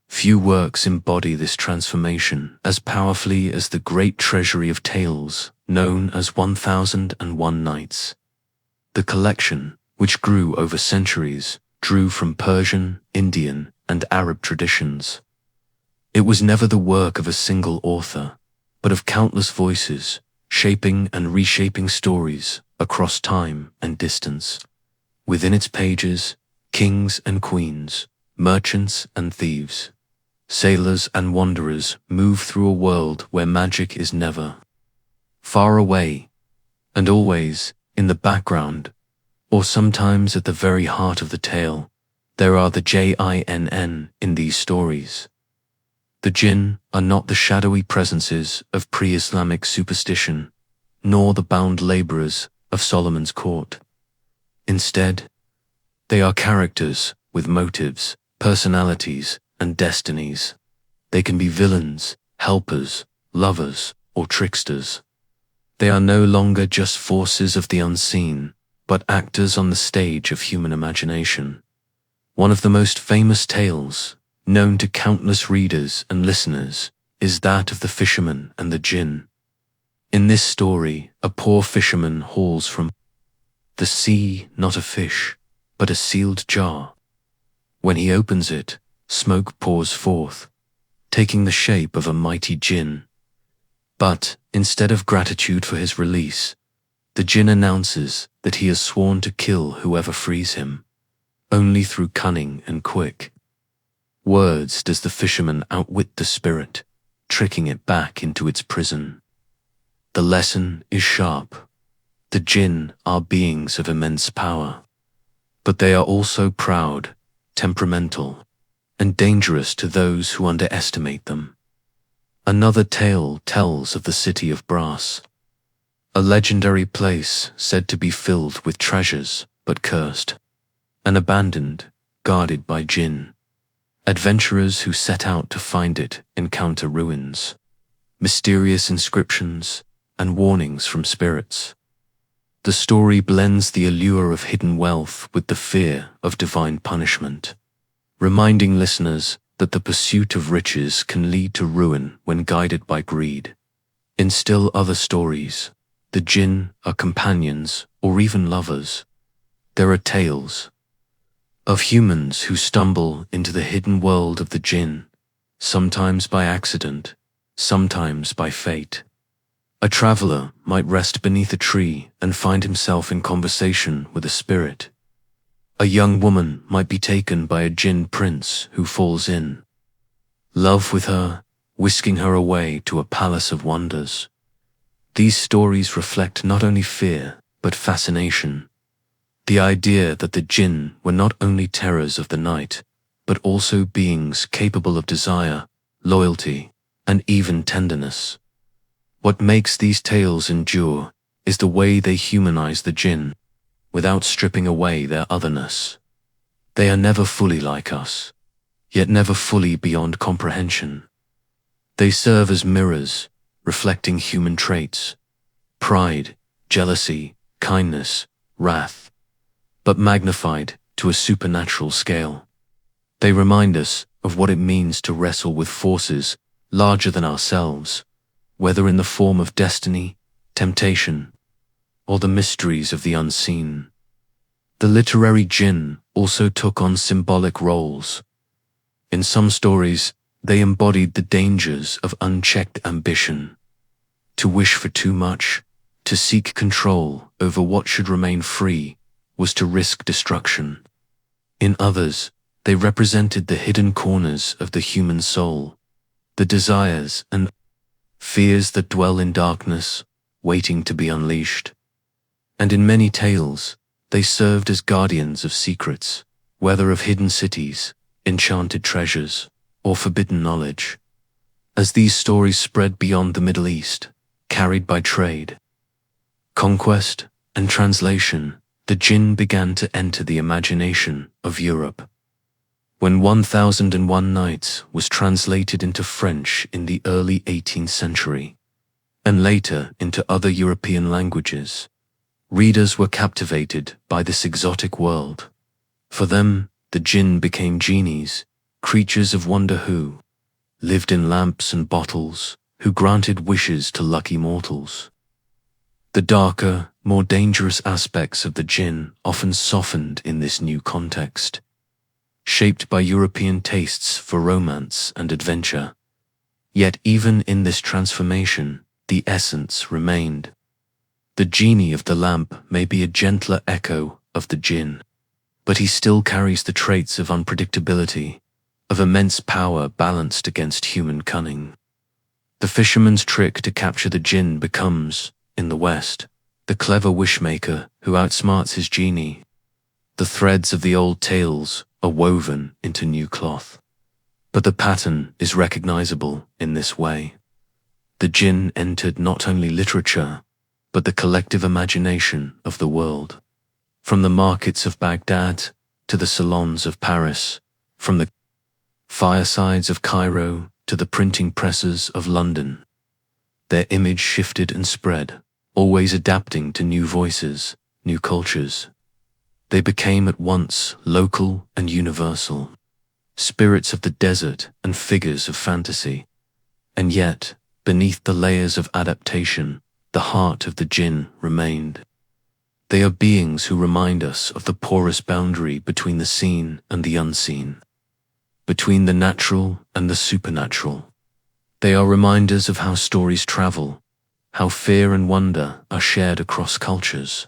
Few works embody this transformation as powerfully as the great treasury of tales known as 1001 Nights. The collection, which grew over centuries, drew from Persian, Indian, and Arab traditions. It was never the work of a single author, but of countless voices, shaping and reshaping stories across time and distance. Within its pages, kings and queens, merchants and thieves, sailors and wanderers move through a world where magic is never far away, and always in the background, or sometimes at the very heart of the tale. There are the Jinn in these stories. The Jinn are not the shadowy presences of pre-Islamic superstition, nor the bound laborers of Solomon's court. Instead, they are characters with motives, personalities, and destinies. They can be villains, helpers, lovers, or tricksters. They are no longer just forces of the unseen, but actors on the stage of human imagination. One of the most famous tales, known to countless readers and listeners, is that of the fisherman and the Jinn. In this story, a poor fisherman hauls from the sea not a fish, but a sealed jar. When he opens it, smoke pours forth, taking the shape of a mighty Jinn. But, instead of gratitude for his release, the Jinn announces that he has sworn to kill whoever frees him. Only through cunning and quick words does the fisherman outwit the spirit, tricking it back into its prison. The lesson is sharp. The Jinn are beings of immense power, but they are also proud, temperamental, and dangerous to those who underestimate them. Another tale tells of the city of brass, a legendary place said to be filled with treasures but cursed, and abandoned, guarded by Jinn. Adventurers who set out to find it encounter ruins, mysterious inscriptions, and warnings from spirits. The story blends the allure of hidden wealth with the fear of divine punishment, reminding listeners that the pursuit of riches can lead to ruin when guided by greed. In still other stories, the Jinn are companions or even lovers. There are tales of humans who stumble into the hidden world of the Jinn, sometimes by accident, sometimes by fate. A traveler might rest beneath a tree and find himself in conversation with a spirit. A young woman might be taken by a Jinn prince who falls in love with her, whisking her away to a palace of wonders. These stories reflect not only fear, but fascination. The idea that the Jinn were not only terrors of the night, but also beings capable of desire, loyalty, and even tenderness. What makes these tales endure is the way they humanize the Jinn, without stripping away their otherness. They are never fully like us, yet never fully beyond comprehension. They serve as mirrors, reflecting human traits, pride, jealousy, kindness, wrath, but magnified to a supernatural scale. They remind us of what it means to wrestle with forces larger than ourselves, whether in the form of destiny, temptation, or the mysteries of the unseen. The literary Jinn also took on symbolic roles. In some stories, they embodied the dangers of unchecked ambition, to wish for too much, to seek control over what should remain free, was to risk destruction. In others, they represented the hidden corners of the human soul, the desires and fears that dwell in darkness, waiting to be unleashed. And in many tales, they served as guardians of secrets, whether of hidden cities, enchanted treasures, or forbidden knowledge. As these stories spread beyond the Middle East, carried by trade, conquest, and translation, the jinn began to enter the imagination of Europe. When 1001 Nights was translated into French in the early 18th century, and later into other European languages, readers were captivated by this exotic world. For them, the jinn became genies, creatures of wonder who lived in lamps and bottles, who granted wishes to lucky mortals. The darker, more dangerous aspects of the jinn often softened in this new context, shaped by European tastes for romance and adventure. Yet even in this transformation, the essence remained. The genie of the lamp may be a gentler echo of the jinn, but he still carries the traits of unpredictability, of immense power balanced against human cunning. The fisherman's trick to capture the jinn becomes, in the West, the clever wishmaker who outsmarts his genie. The threads of the old tales are woven into new cloth, but the pattern is recognizable in this way. The jinn entered not only literature, but the collective imagination of the world. From the markets of Baghdad to the salons of Paris, from the firesides of Cairo to the printing presses of London, their image shifted and spread, always adapting to new voices, new cultures. They became at once local and universal, spirits of the desert and figures of fantasy. And yet, beneath the layers of adaptation, the heart of the jinn remained. They are beings who remind us of the porous boundary between the seen and the unseen, between the natural and the supernatural. They are reminders of how stories travel, how fear and wonder are shared across cultures,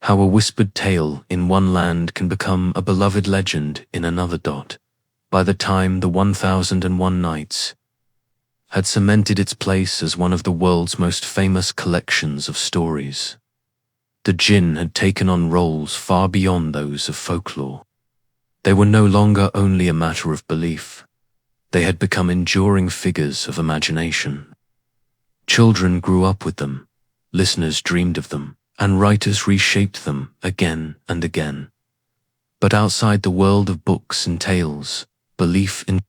how a whispered tale in one land can become a beloved legend in another. By the time the 1001 Nights had cemented its place as one of the world's most famous collections of stories, the jinn had taken on roles far beyond those of folklore. They were no longer only a matter of belief. They had become enduring figures of imagination. Children grew up with them, listeners dreamed of them, and writers reshaped them again and again. But outside the world of books and tales, belief in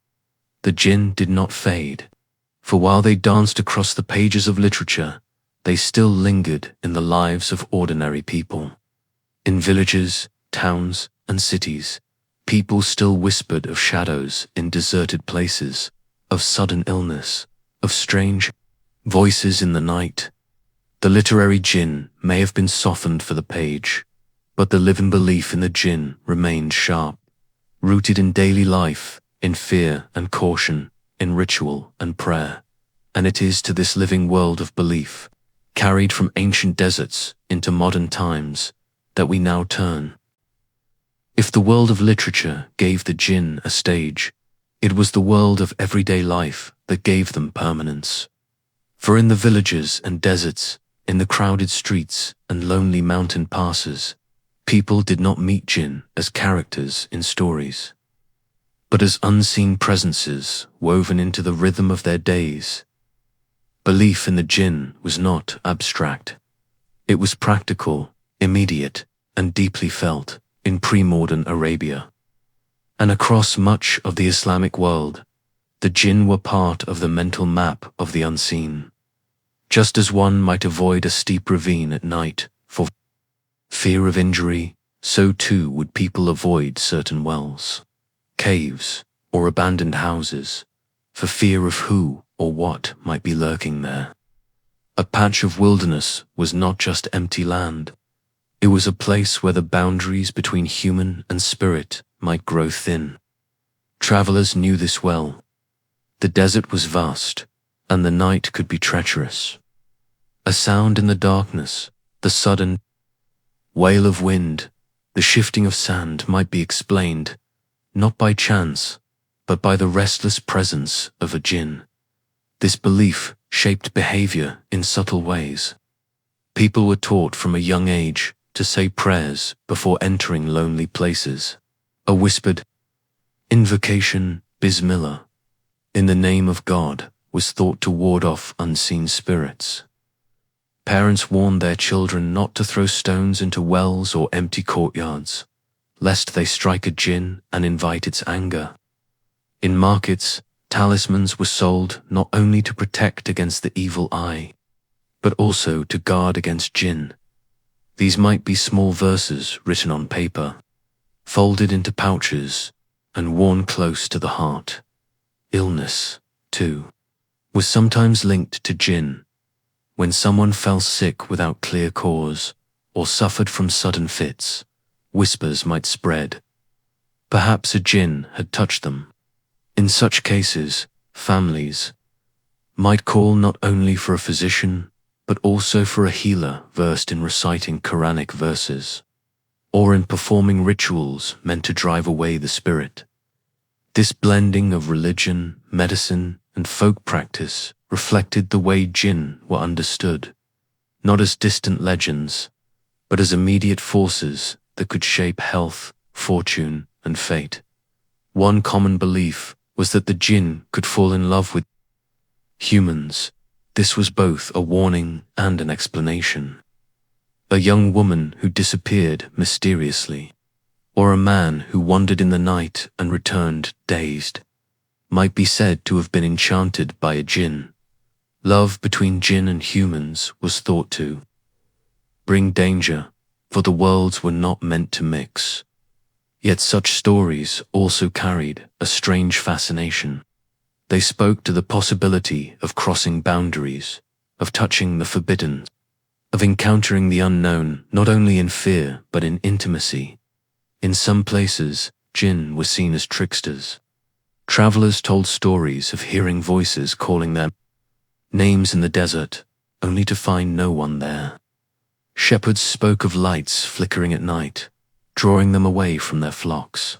the jinn did not fade, for while they danced across the pages of literature, they still lingered in the lives of ordinary people. In villages, towns, and cities, people still whispered of shadows in deserted places, of sudden illness, of strange voices in the night. The literary jinn may have been softened for the page, but the living belief in the jinn remained sharp, rooted in daily life, in fear and caution, in ritual and prayer. And it is to this living world of belief, carried from ancient deserts into modern times, that we now turn. If the world of literature gave the jinn a stage, it was the world of everyday life that gave them permanence. For in the villages and deserts, in the crowded streets and lonely mountain passes, people did not meet jinn as characters in stories, but as unseen presences woven into the rhythm of their days. Belief in the jinn was not abstract. It was practical, immediate, and deeply felt in pre-modern Arabia. And across much of the Islamic world, the jinn were part of the mental map of the unseen. Just as one might avoid a steep ravine at night for fear of injury, so too would people avoid certain wells, caves, or abandoned houses, for fear of who or what might be lurking there. A patch of wilderness was not just empty land. It was a place where the boundaries between human and spirit might grow thin. Travelers knew this well. The desert was vast, and the night could be treacherous. A sound in the darkness, the sudden wail of wind, The shifting of sand might be explained not by chance, but by the restless presence of a jinn. This belief shaped behavior in subtle ways. People were taught from a young age to say prayers before entering lonely places. A whispered invocation, Bismillah, in the name of God, was thought to ward off unseen spirits. Parents warned their children not to throw stones into wells or empty courtyards, lest they strike a jinn and invite its anger. In markets, talismans were sold not only to protect against the evil eye, but also to guard against jinn. These might be small verses written on paper, folded into pouches, and worn close to the heart. Illness, too, was sometimes linked to jinn. When someone fell sick without clear cause, or suffered from sudden fits, whispers might spread. Perhaps a jinn had touched them. In such cases, families might call not only for a physician, but also for a healer versed in reciting Quranic verses, or in performing rituals meant to drive away the spirit. This blending of religion, medicine, and folk practice reflected the way jinn were understood, not as distant legends, but as immediate forces that could shape health, fortune, and fate. One common belief was that the jinn could fall in love with humans. This was both a warning and an explanation. A young woman who disappeared mysteriously, or a man who wandered in the night and returned dazed, might be said to have been enchanted by a jinn. Love between jinn and humans was thought to bring danger, for the worlds were not meant to mix. Yet such stories also carried a strange fascination. They spoke to the possibility of crossing boundaries, of touching the forbidden, of encountering the unknown not only in fear but in intimacy. In some places, jinn were seen as tricksters. Travelers told stories of hearing voices calling their names in the desert, only to find no one there. Shepherds spoke of lights flickering at night, drawing them away from their flocks.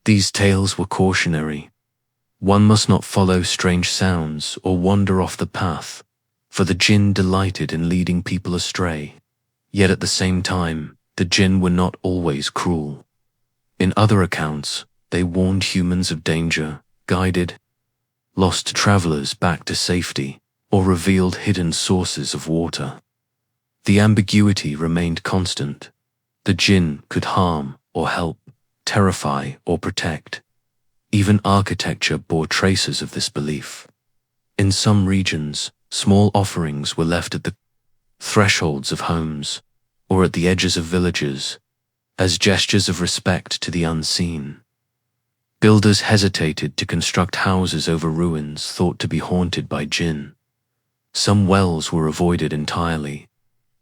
These tales were cautionary. One must not follow strange sounds or wander off the path, for the jinn delighted in leading people astray. Yet at the same time, the jinn were not always cruel. In other accounts, they warned humans of danger, guided lost travelers back to safety, or revealed hidden sources of water. The ambiguity remained constant. The jinn could harm or help, terrify or protect. Even architecture bore traces of this belief. In some regions, small offerings were left at the thresholds of homes, or at the edges of villages, as gestures of respect to the unseen. Builders hesitated to construct houses over ruins thought to be haunted by jinn. Some wells were avoided entirely,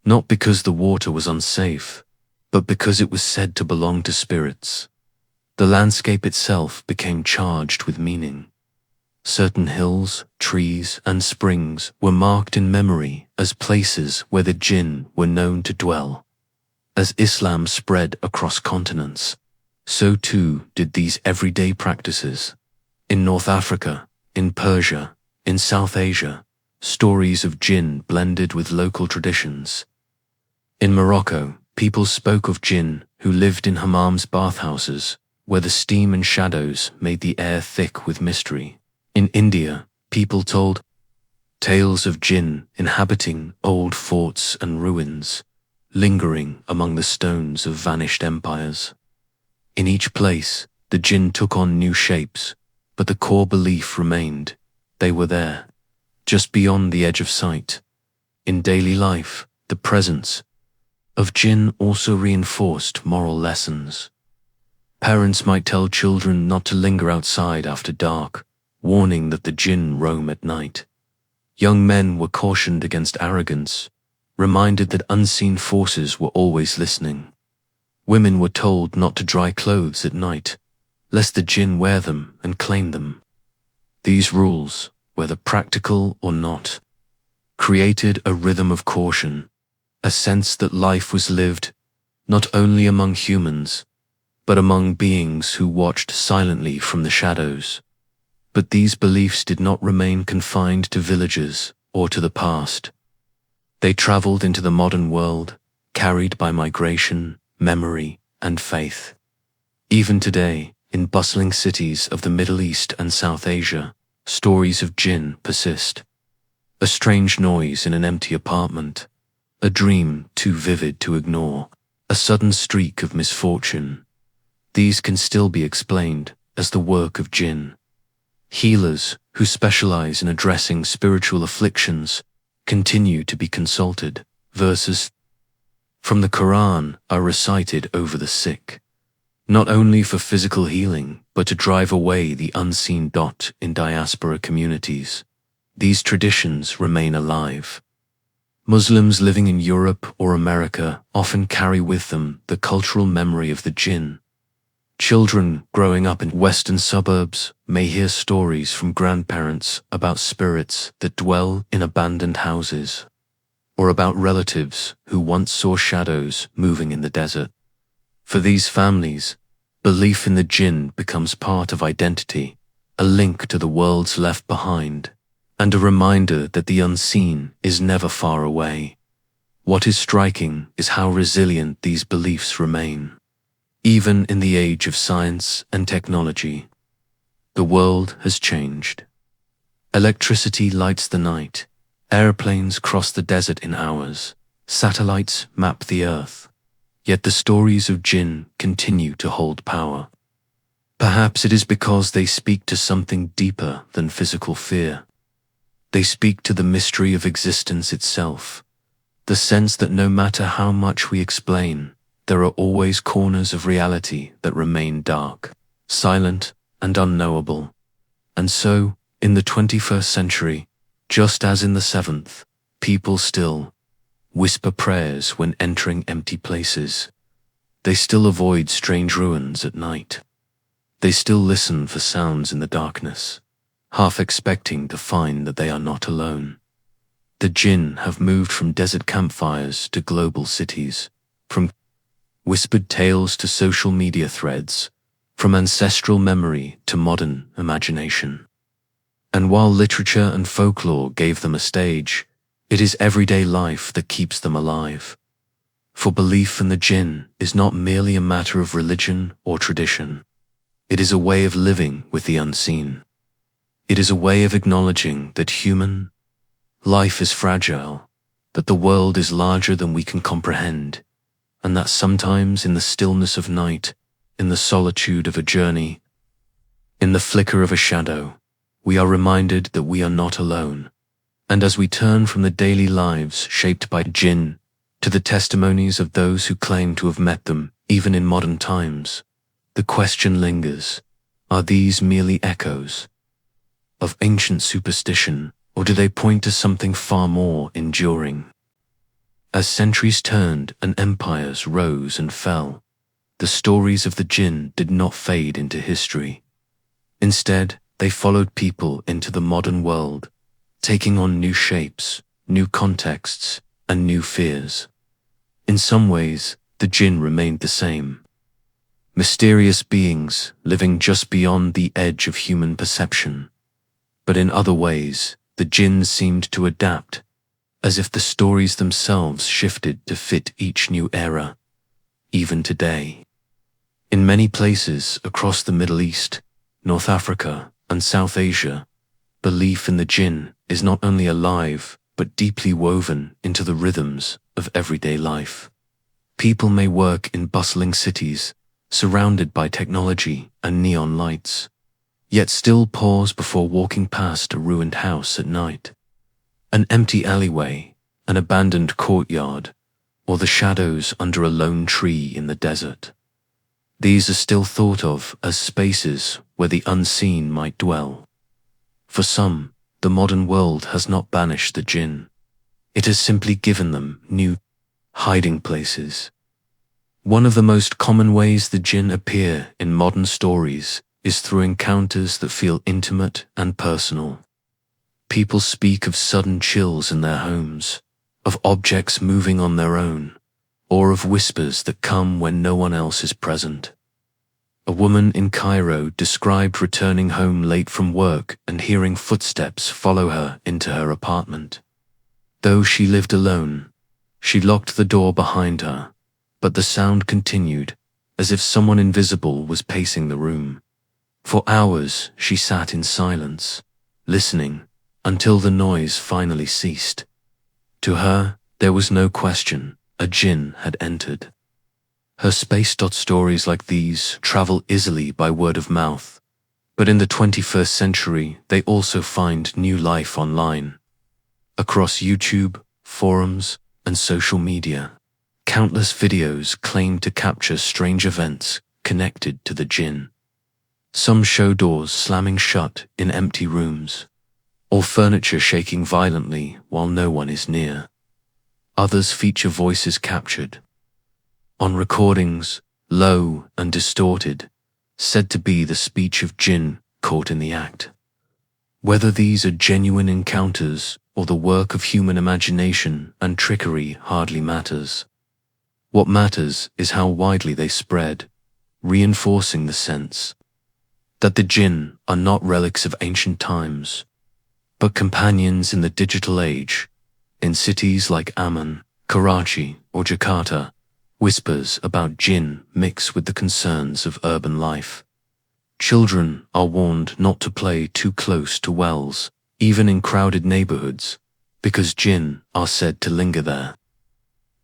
not because the water was unsafe, but because it was said to belong to spirits. The landscape itself became charged with meaning. Certain hills, trees, and springs were marked in memory as places where the jinn were known to dwell. As Islam spread across continents, so too did these everyday practices. In North Africa, in Persia, in South Asia, stories of jinn blended with local traditions. In Morocco, people spoke of jinn who lived in hammams, bathhouses, where the steam and shadows made the air thick with mystery. In India, people told tales of jinn inhabiting old forts and ruins, lingering among the stones of vanished empires. In each place, the jinn took on new shapes, but the core belief remained. They were there, just beyond the edge of sight. In daily life, the presence of jinn also reinforced moral lessons. Parents might tell children not to linger outside after dark, warning that the jinn roam at night. Young men were cautioned against arrogance, reminded that unseen forces were always listening. Women were told not to dry clothes at night, lest the jinn wear them and claim them. These rules, whether practical or not, created a rhythm of caution, a sense that life was lived not only among humans, but among beings who watched silently from the shadows. But these beliefs did not remain confined to villages or to the past. They traveled into the modern world, carried by migration, memory, and faith. Even today, in bustling cities of the Middle East and South Asia, stories of Jinn persist. A strange noise in an empty apartment, a dream too vivid to ignore, a sudden streak of misfortune. These can still be explained as the work of Jinn. Healers who specialize in addressing spiritual afflictions continue to be consulted. Verses from the Quran are recited over the sick, not only for physical healing, but to drive away the unseen dot in diaspora communities. These traditions remain alive. Muslims living in Europe or America often carry with them the cultural memory of the Jinn. Children growing up in Western suburbs may hear stories from grandparents about spirits that dwell in abandoned houses, or about relatives who once saw shadows moving in the desert. For these families, belief in the Jinn becomes part of identity, a link to the worlds left behind, and a reminder that the unseen is never far away. What is striking is how resilient these beliefs remain. Even in the age of science and technology, the world has changed. Electricity lights the night, airplanes cross the desert in hours, satellites map the earth, yet the stories of Jinn continue to hold power. Perhaps it is because they speak to something deeper than physical fear. They speak to the mystery of existence itself, the sense that no matter how much we explain, there are always corners of reality that remain dark, silent, and unknowable. And so, in the 21st century, just as in the 7th, people still whisper prayers when entering empty places. They still avoid strange ruins at night. They still listen for sounds in the darkness, half expecting to find that they are not alone. The Jinn have moved from desert campfires to global cities, from whispered tales to social media threads, from ancestral memory to modern imagination. And while literature and folklore gave them a stage, it is everyday life that keeps them alive. For belief in the Jinn is not merely a matter of religion or tradition. It is a way of living with the unseen. It is a way of acknowledging that human life is fragile, that the world is larger than we can comprehend, and that sometimes in the stillness of night, in the solitude of a journey, in the flicker of a shadow, we are reminded that we are not alone. And as we turn from the daily lives shaped by Jinn to the testimonies of those who claim to have met them, even in modern times, the question lingers: are these merely echoes of ancient superstition, or do they point to something far more enduring? As centuries turned and empires rose and fell, the stories of the Jinn did not fade into history. Instead, they followed people into the modern world, taking on new shapes, new contexts, and new fears. In some ways, the Jinn remained the same. Mysterious beings living just beyond the edge of human perception. But in other ways, the Jinn seemed to adapt, as if the stories themselves shifted to fit each new era, even today. In many places across the Middle East, North Africa, and South Asia, belief in the Jinn is not only alive, but deeply woven into the rhythms of everyday life. People may work in bustling cities, surrounded by technology and neon lights, yet still pause before walking past a ruined house at night. An empty alleyway, an abandoned courtyard, or the shadows under a lone tree in the desert. These are still thought of as spaces where the unseen might dwell. For some, the modern world has not banished the Jinn. It has simply given them new hiding places. One of the most common ways the Jinn appear in modern stories is through encounters that feel intimate and personal. People speak of sudden chills in their homes, of objects moving on their own, or of whispers that come when no one else is present. A woman in Cairo described returning home late from work and hearing footsteps follow her into her apartment. Though she lived alone, she locked the door behind her, but the sound continued, as if someone invisible was pacing the room. For hours she sat in silence, listening, until the noise finally ceased. To her, there was no question, a jinn had entered. Her space stories like these travel easily by word of mouth, but in the 21st century they also find new life online. Across YouTube, forums, and social media, countless videos claim to capture strange events connected to the jinn. Some show doors slamming shut in empty rooms, or furniture shaking violently while no one is near. Others feature voices captured on recordings, low and distorted, said to be the speech of jinn caught in the act. Whether these are genuine encounters or the work of human imagination and trickery hardly matters. What matters is how widely they spread, reinforcing the sense that the jinn are not relics of ancient times, but companions in the digital age. In cities like Amman, Karachi, or Jakarta, whispers about jinn mix with the concerns of urban life. Children are warned not to play too close to wells, even in crowded neighborhoods, because jinn are said to linger there.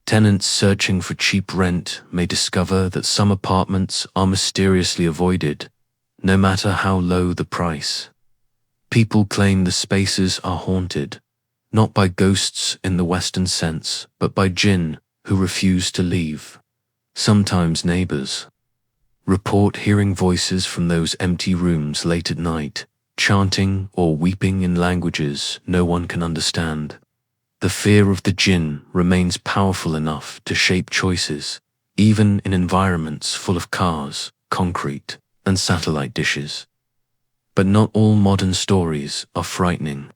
Tenants searching for cheap rent may discover that some apartments are mysteriously avoided, no matter how low the price. People claim the spaces are haunted, not by ghosts in the Western sense, but by jinn who refuse to leave. Sometimes neighbors report hearing voices from those empty rooms late at night, chanting or weeping in languages no one can understand. The fear of the jinn remains powerful enough to shape choices, even in environments full of cars, concrete, and satellite dishes. But not all modern stories are frightening.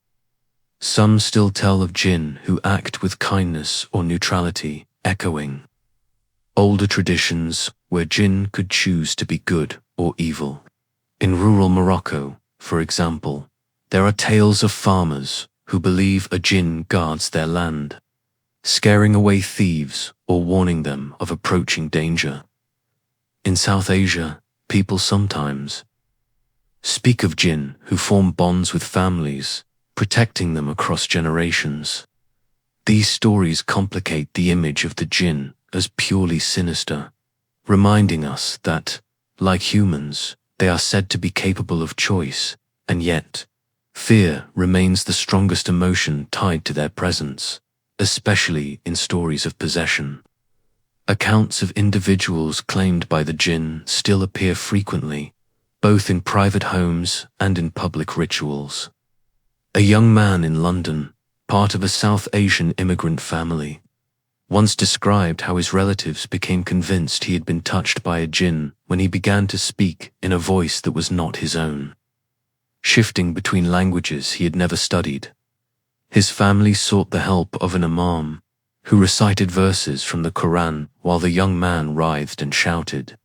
Some still tell of jinn who act with kindness or neutrality, echoing older traditions where jinn could choose to be good or evil. In rural Morocco, for example, there are tales of farmers who believe a jinn guards their land, scaring away thieves or warning them of approaching danger. In South Asia, people sometimes speak of jinn who form bonds with families, protecting them across generations. These stories complicate the image of the jinn as purely sinister, reminding us that, like humans, they are said to be capable of choice, and yet, fear remains the strongest emotion tied to their presence, especially in stories of possession. Accounts of individuals claimed by the jinn still appear frequently, both in private homes and in public rituals. A young man in London, part of a South Asian immigrant family, once described how his relatives became convinced he had been touched by a jinn when he began to speak in a voice that was not his own, shifting between languages he had never studied. His family sought the help of an imam, who recited verses from the Quran while the young man writhed and shouted.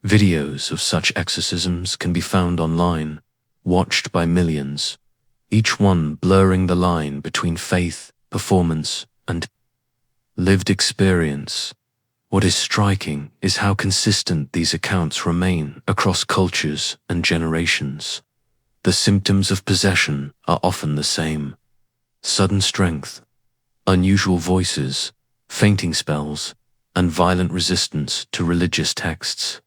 Videos of such exorcisms can be found online, watched by millions, each one blurring the line between faith, performance, and lived experience. What is striking is how consistent these accounts remain across cultures and generations. The symptoms of possession are often the same: sudden strength, unusual voices, fainting spells, and violent resistance to religious texts.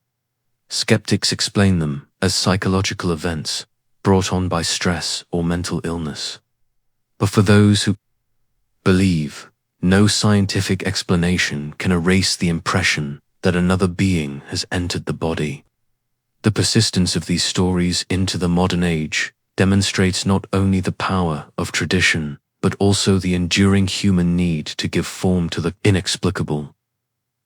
Skeptics explain them as psychological events brought on by stress or mental illness. But for those who believe, no scientific explanation can erase the impression that another being has entered the body. The persistence of these stories into the modern age demonstrates not only the power of tradition, but also the enduring human need to give form to the inexplicable.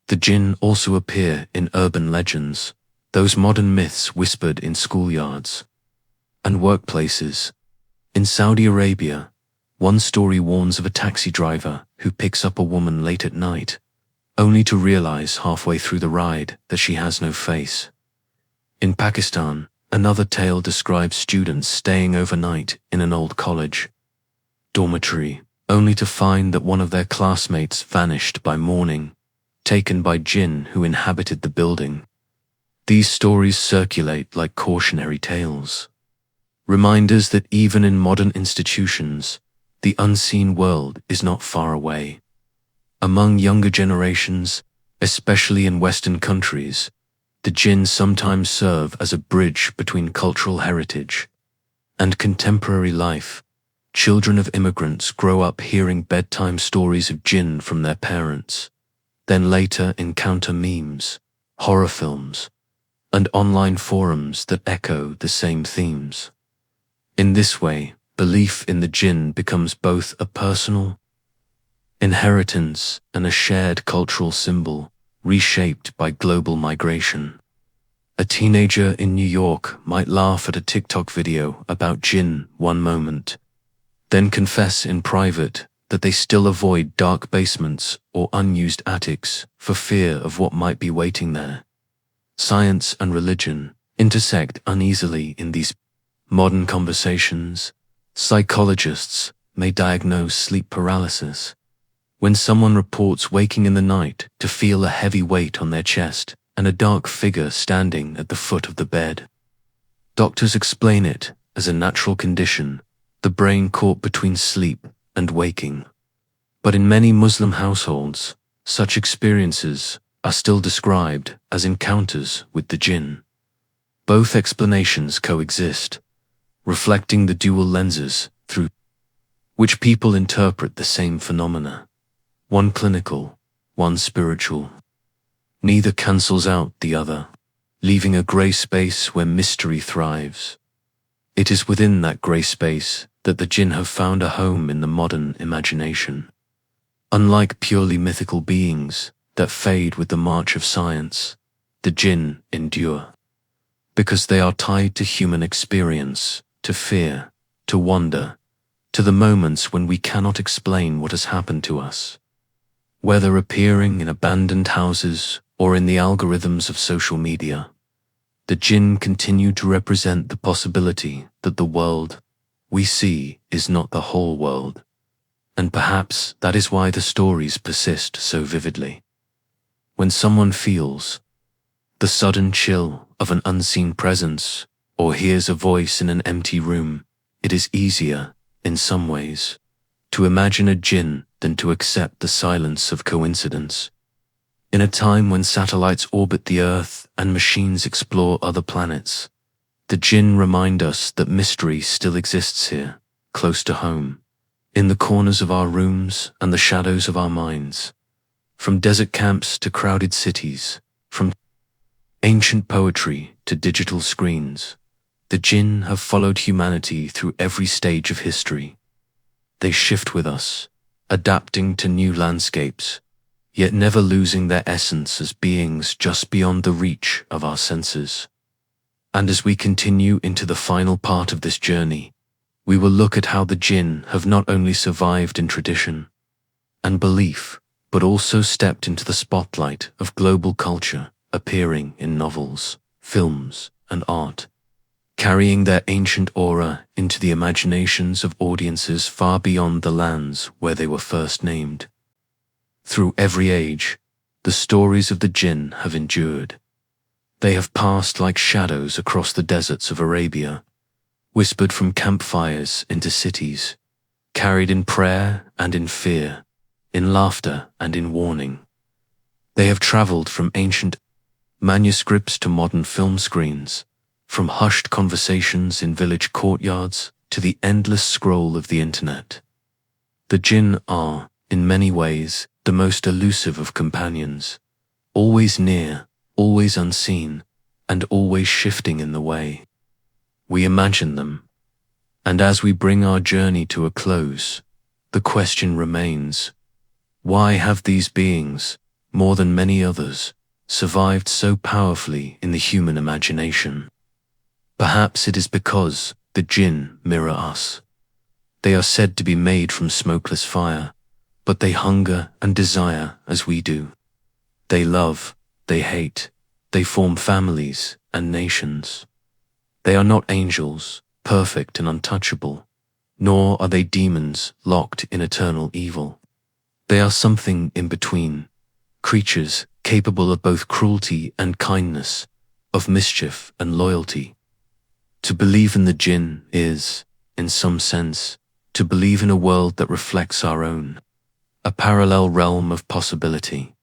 The jinn also appear in urban legends, those modern myths whispered in schoolyards and workplaces. In Saudi Arabia, one story warns of a taxi driver who picks up a woman late at night, only to realize halfway through the ride that she has no face. In Pakistan, another tale describes students staying overnight in an old college dormitory, only to find that one of their classmates vanished by morning, taken by Jinn who inhabited the building. These stories circulate like cautionary tales, reminders that even in modern institutions, the unseen world is not far away. Among younger generations, especially in Western countries, the Jinn sometimes serve as a bridge between cultural heritage and contemporary life. Children of immigrants grow up hearing bedtime stories of Jinn from their parents, then later encounter memes, horror films, and online forums that echo the same themes. In this way, belief in the Jinn becomes both a personal inheritance and a shared cultural symbol, reshaped by global migration. A teenager in New York might laugh at a TikTok video about Jinn one moment, then confess in private that they still avoid dark basements or unused attics for fear of what might be waiting there. Science and religion intersect uneasily in these modern conversations. Psychologists may diagnose sleep paralysis when someone reports waking in the night to feel a heavy weight on their chest and a dark figure standing at the foot of the bed. Doctors explain it as a natural condition, the brain caught between sleep and waking. But in many Muslim households, such experiences are still described as encounters with the Jinn. Both explanations coexist, reflecting the dual lenses through which people interpret the same phenomena, one clinical, one spiritual. Neither cancels out the other, leaving a grey space where mystery thrives. It is within that grey space that the Jinn have found a home in the modern imagination. Unlike purely mythical beings that fade with the march of science, the Jinn endure, because they are tied to human experience, to fear, to wonder, to the moments when we cannot explain what has happened to us. Whether appearing in abandoned houses or in the algorithms of social media, the Jinn continue to represent the possibility that the world we see is not the whole world, and perhaps that is why the stories persist so vividly. When someone feels the sudden chill of an unseen presence or hears a voice in an empty room, it is easier, in some ways, to imagine a Jinn than to accept the silence of coincidence. In a time when satellites orbit the Earth and machines explore other planets, the Jinn remind us that mystery still exists here, close to home, in the corners of our rooms and the shadows of our minds. From desert camps to crowded cities, from ancient poetry to digital screens, the Jinn have followed humanity through every stage of history. They shift with us, adapting to new landscapes, yet never losing their essence as beings just beyond the reach of our senses. And as we continue into the final part of this journey, we will look at how the Jinn have not only survived in tradition and belief, but also stepped into the spotlight of global culture, appearing in novels, films, and art, carrying their ancient aura into the imaginations of audiences far beyond the lands where they were first named. Through every age, the stories of the Jinn have endured. They have passed like shadows across the deserts of Arabia, whispered from campfires into cities, carried in prayer and in fear, in laughter and in warning. They have traveled from ancient manuscripts to modern film screens, from hushed conversations in village courtyards to the endless scroll of the internet. The Jinn are, in many ways, the most elusive of companions, always near, always unseen, and always shifting in the way we imagine them. And as we bring our journey to a close, the question remains, why have these beings, more than many others, survived so powerfully in the human imagination? Perhaps it is because the Jinn mirror us. They are said to be made from smokeless fire, but they hunger and desire as we do. They love, they hate, they form families and nations. They are not angels, perfect and untouchable, nor are they demons locked in eternal evil. They are something in between, creatures capable of both cruelty and kindness, of mischief and loyalty. To believe in the Jinn is, in some sense, to believe in a world that reflects our own, a parallel realm of possibility.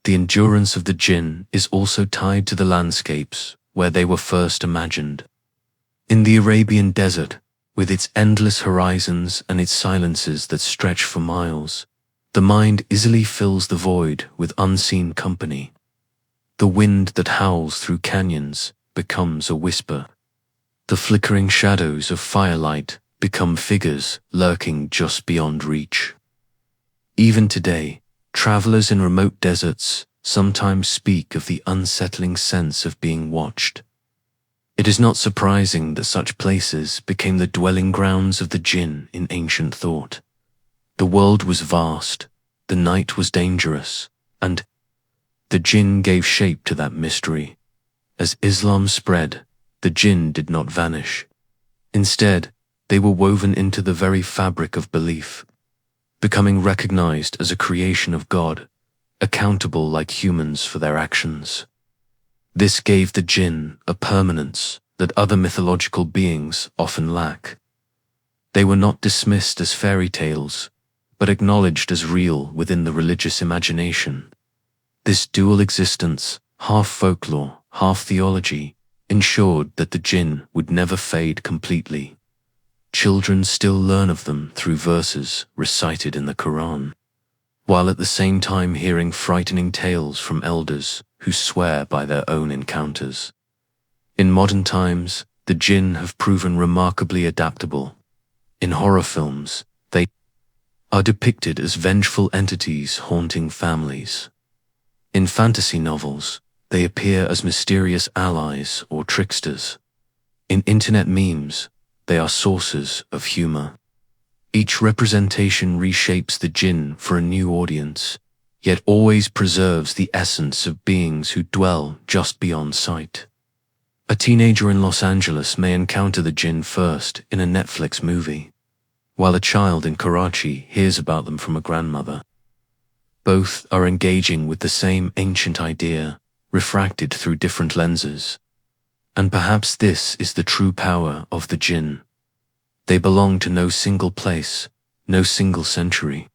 The endurance of the Jinn is also tied to the landscapes where they were first imagined. In the Arabian desert, with its endless horizons and its silences that stretch for miles, the mind easily fills the void with unseen company. The wind that howls through canyons becomes a whisper. The flickering shadows of firelight become figures lurking just beyond reach. Even today, travelers in remote deserts sometimes speak of the unsettling sense of being watched. It is not surprising that such places became the dwelling grounds of the Jinn in ancient thought. The world was vast, the night was dangerous, and the Jinn gave shape to that mystery. As Islam spread, the Jinn did not vanish. Instead, they were woven into the very fabric of belief, becoming recognized as a creation of God, accountable like humans for their actions. This gave the Jinn a permanence that other mythological beings often lack. They were not dismissed as fairy tales, but acknowledged as real within the religious imagination. This dual existence, half folklore, half theology, ensured that the Jinn would never fade completely. Children still learn of them through verses recited in the Quran, while at the same time hearing frightening tales from elders who swear by their own encounters. In modern times, the Jinn have proven remarkably adaptable. In horror films, they are depicted as vengeful entities haunting families. In fantasy novels, they appear as mysterious allies or tricksters. In internet memes, they are sources of humor. Each representation reshapes the Jinn for a new audience, yet always preserves the essence of beings who dwell just beyond sight. A teenager in Los Angeles may encounter the Jinn first in a Netflix movie, while a child in Karachi hears about them from a grandmother. Both are engaging with the same ancient idea, refracted through different lenses. And perhaps this is the true power of the Jinn. They belong to no single place, no single century.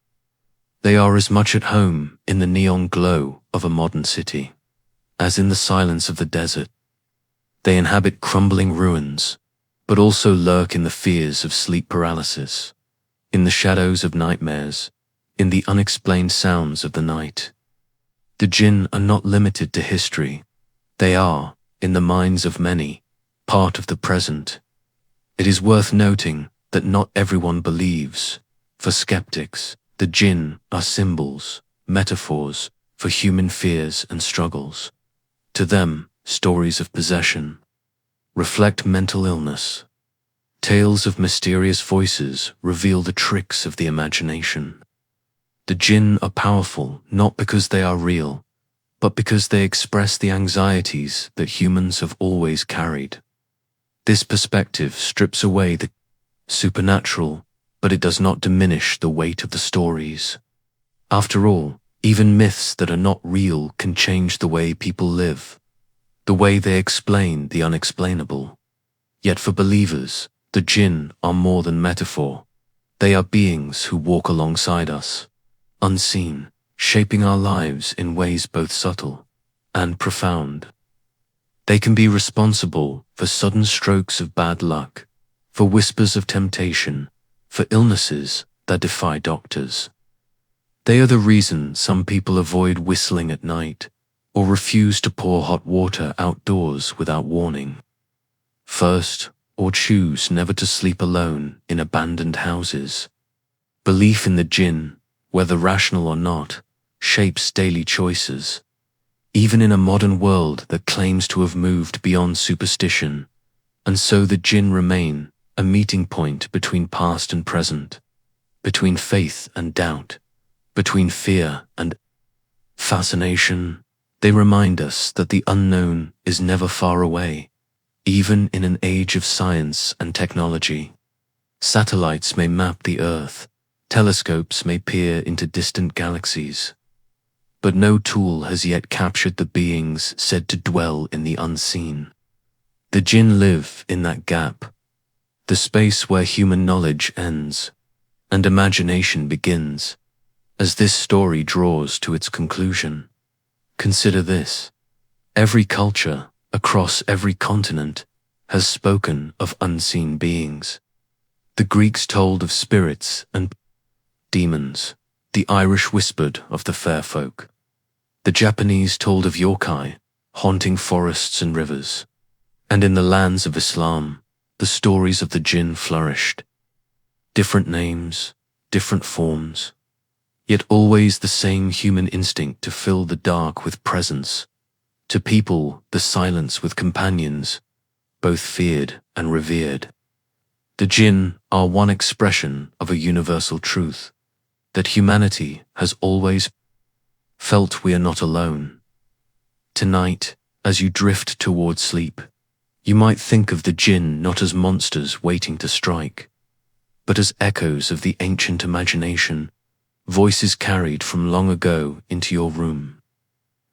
They are as much at home in the neon glow of a modern city as in the silence of the desert. They inhabit crumbling ruins, but also lurk in the fears of sleep paralysis, in the shadows of nightmares, in the unexplained sounds of the night. The Jinn are not limited to history. They are, in the minds of many, part of the present. It is worth noting that not everyone believes. For skeptics, the Jinn are symbols, metaphors for human fears and struggles. To them, stories of possession reflect mental illness. Tales of mysterious voices reveal the tricks of the imagination. The Jinn are powerful not because they are real, but because they express the anxieties that humans have always carried. This perspective strips away the supernatural, but it does not diminish the weight of the stories. After all, even myths that are not real can change the way people live, the way they explain the unexplainable. Yet for believers, the Jinn are more than metaphor. They are beings who walk alongside us, unseen, shaping our lives in ways both subtle and profound. They can be responsible for sudden strokes of bad luck, for whispers of temptation, for illnesses that defy doctors. They are the reason some people avoid whistling at night or refuse to pour hot water outdoors without warning. First, or choose never to sleep alone in abandoned houses. Belief in the Jinn, whether rational or not, shapes daily choices. Even in a modern world that claims to have moved beyond superstition, and so the Jinn remain a meeting point between past and present, between faith and doubt, between fear and fascination, they remind us that the unknown is never far away, even in an age of science and technology. Satellites may map the Earth, telescopes may peer into distant galaxies, but no tool has yet captured the beings said to dwell in the unseen. The Jinn live in that gap, the space where human knowledge ends and imagination begins. As this story draws to its conclusion, consider this. Every culture, across every continent, has spoken of unseen beings. The Greeks told of spirits and demons. The Irish whispered of the fair folk. The Japanese told of yokai, haunting forests and rivers. And in the lands of Islam, the stories of the Jinn flourished. Different names, different forms, yet always the same human instinct to fill the dark with presence, to people the silence with companions, both feared and revered. The Jinn are one expression of a universal truth, that humanity has always felt we are not alone. Tonight, as you drift toward sleep, you might think of the Jinn not as monsters waiting to strike, but as echoes of the ancient imagination, voices carried from long ago into your room.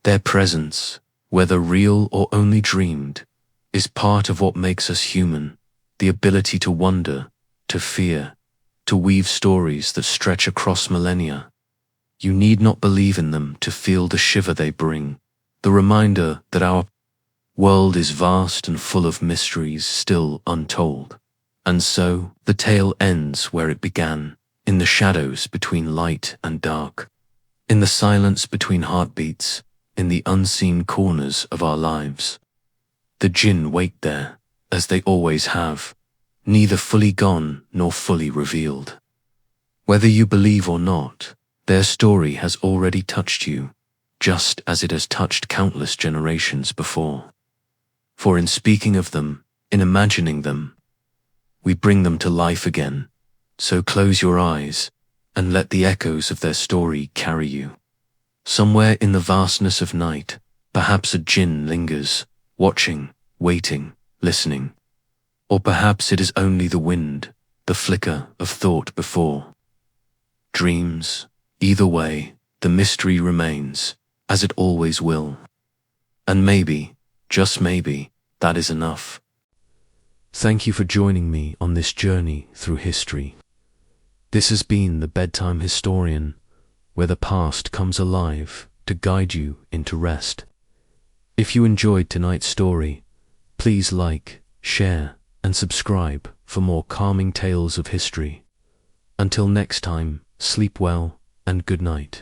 Their presence, whether real or only dreamed, is part of what makes us human, the ability to wonder, to fear, to weave stories that stretch across millennia. You need not believe in them to feel the shiver they bring, the reminder that our world is vast and full of mysteries still untold. And so, the tale ends where it began, in the shadows between light and dark, in the silence between heartbeats, in the unseen corners of our lives. The Jinn wait there, as they always have, neither fully gone nor fully revealed. Whether you believe or not, their story has already touched you, just as it has touched countless generations before. For in speaking of them, in imagining them, we bring them to life again. So close your eyes and let the echoes of their story carry you. Somewhere in the vastness of night, perhaps a Jinn lingers, watching, waiting, listening. Or perhaps it is only the wind, the flicker of thought before dreams. Either way, the mystery remains, as it always will. And maybe, just maybe, that is enough. Thank you for joining me on this journey through history. This has been the Bedtime Historian, where the past comes alive to guide you into rest. If you enjoyed tonight's story, please like, share, and subscribe for more calming tales of history. Until next time, sleep well and good night.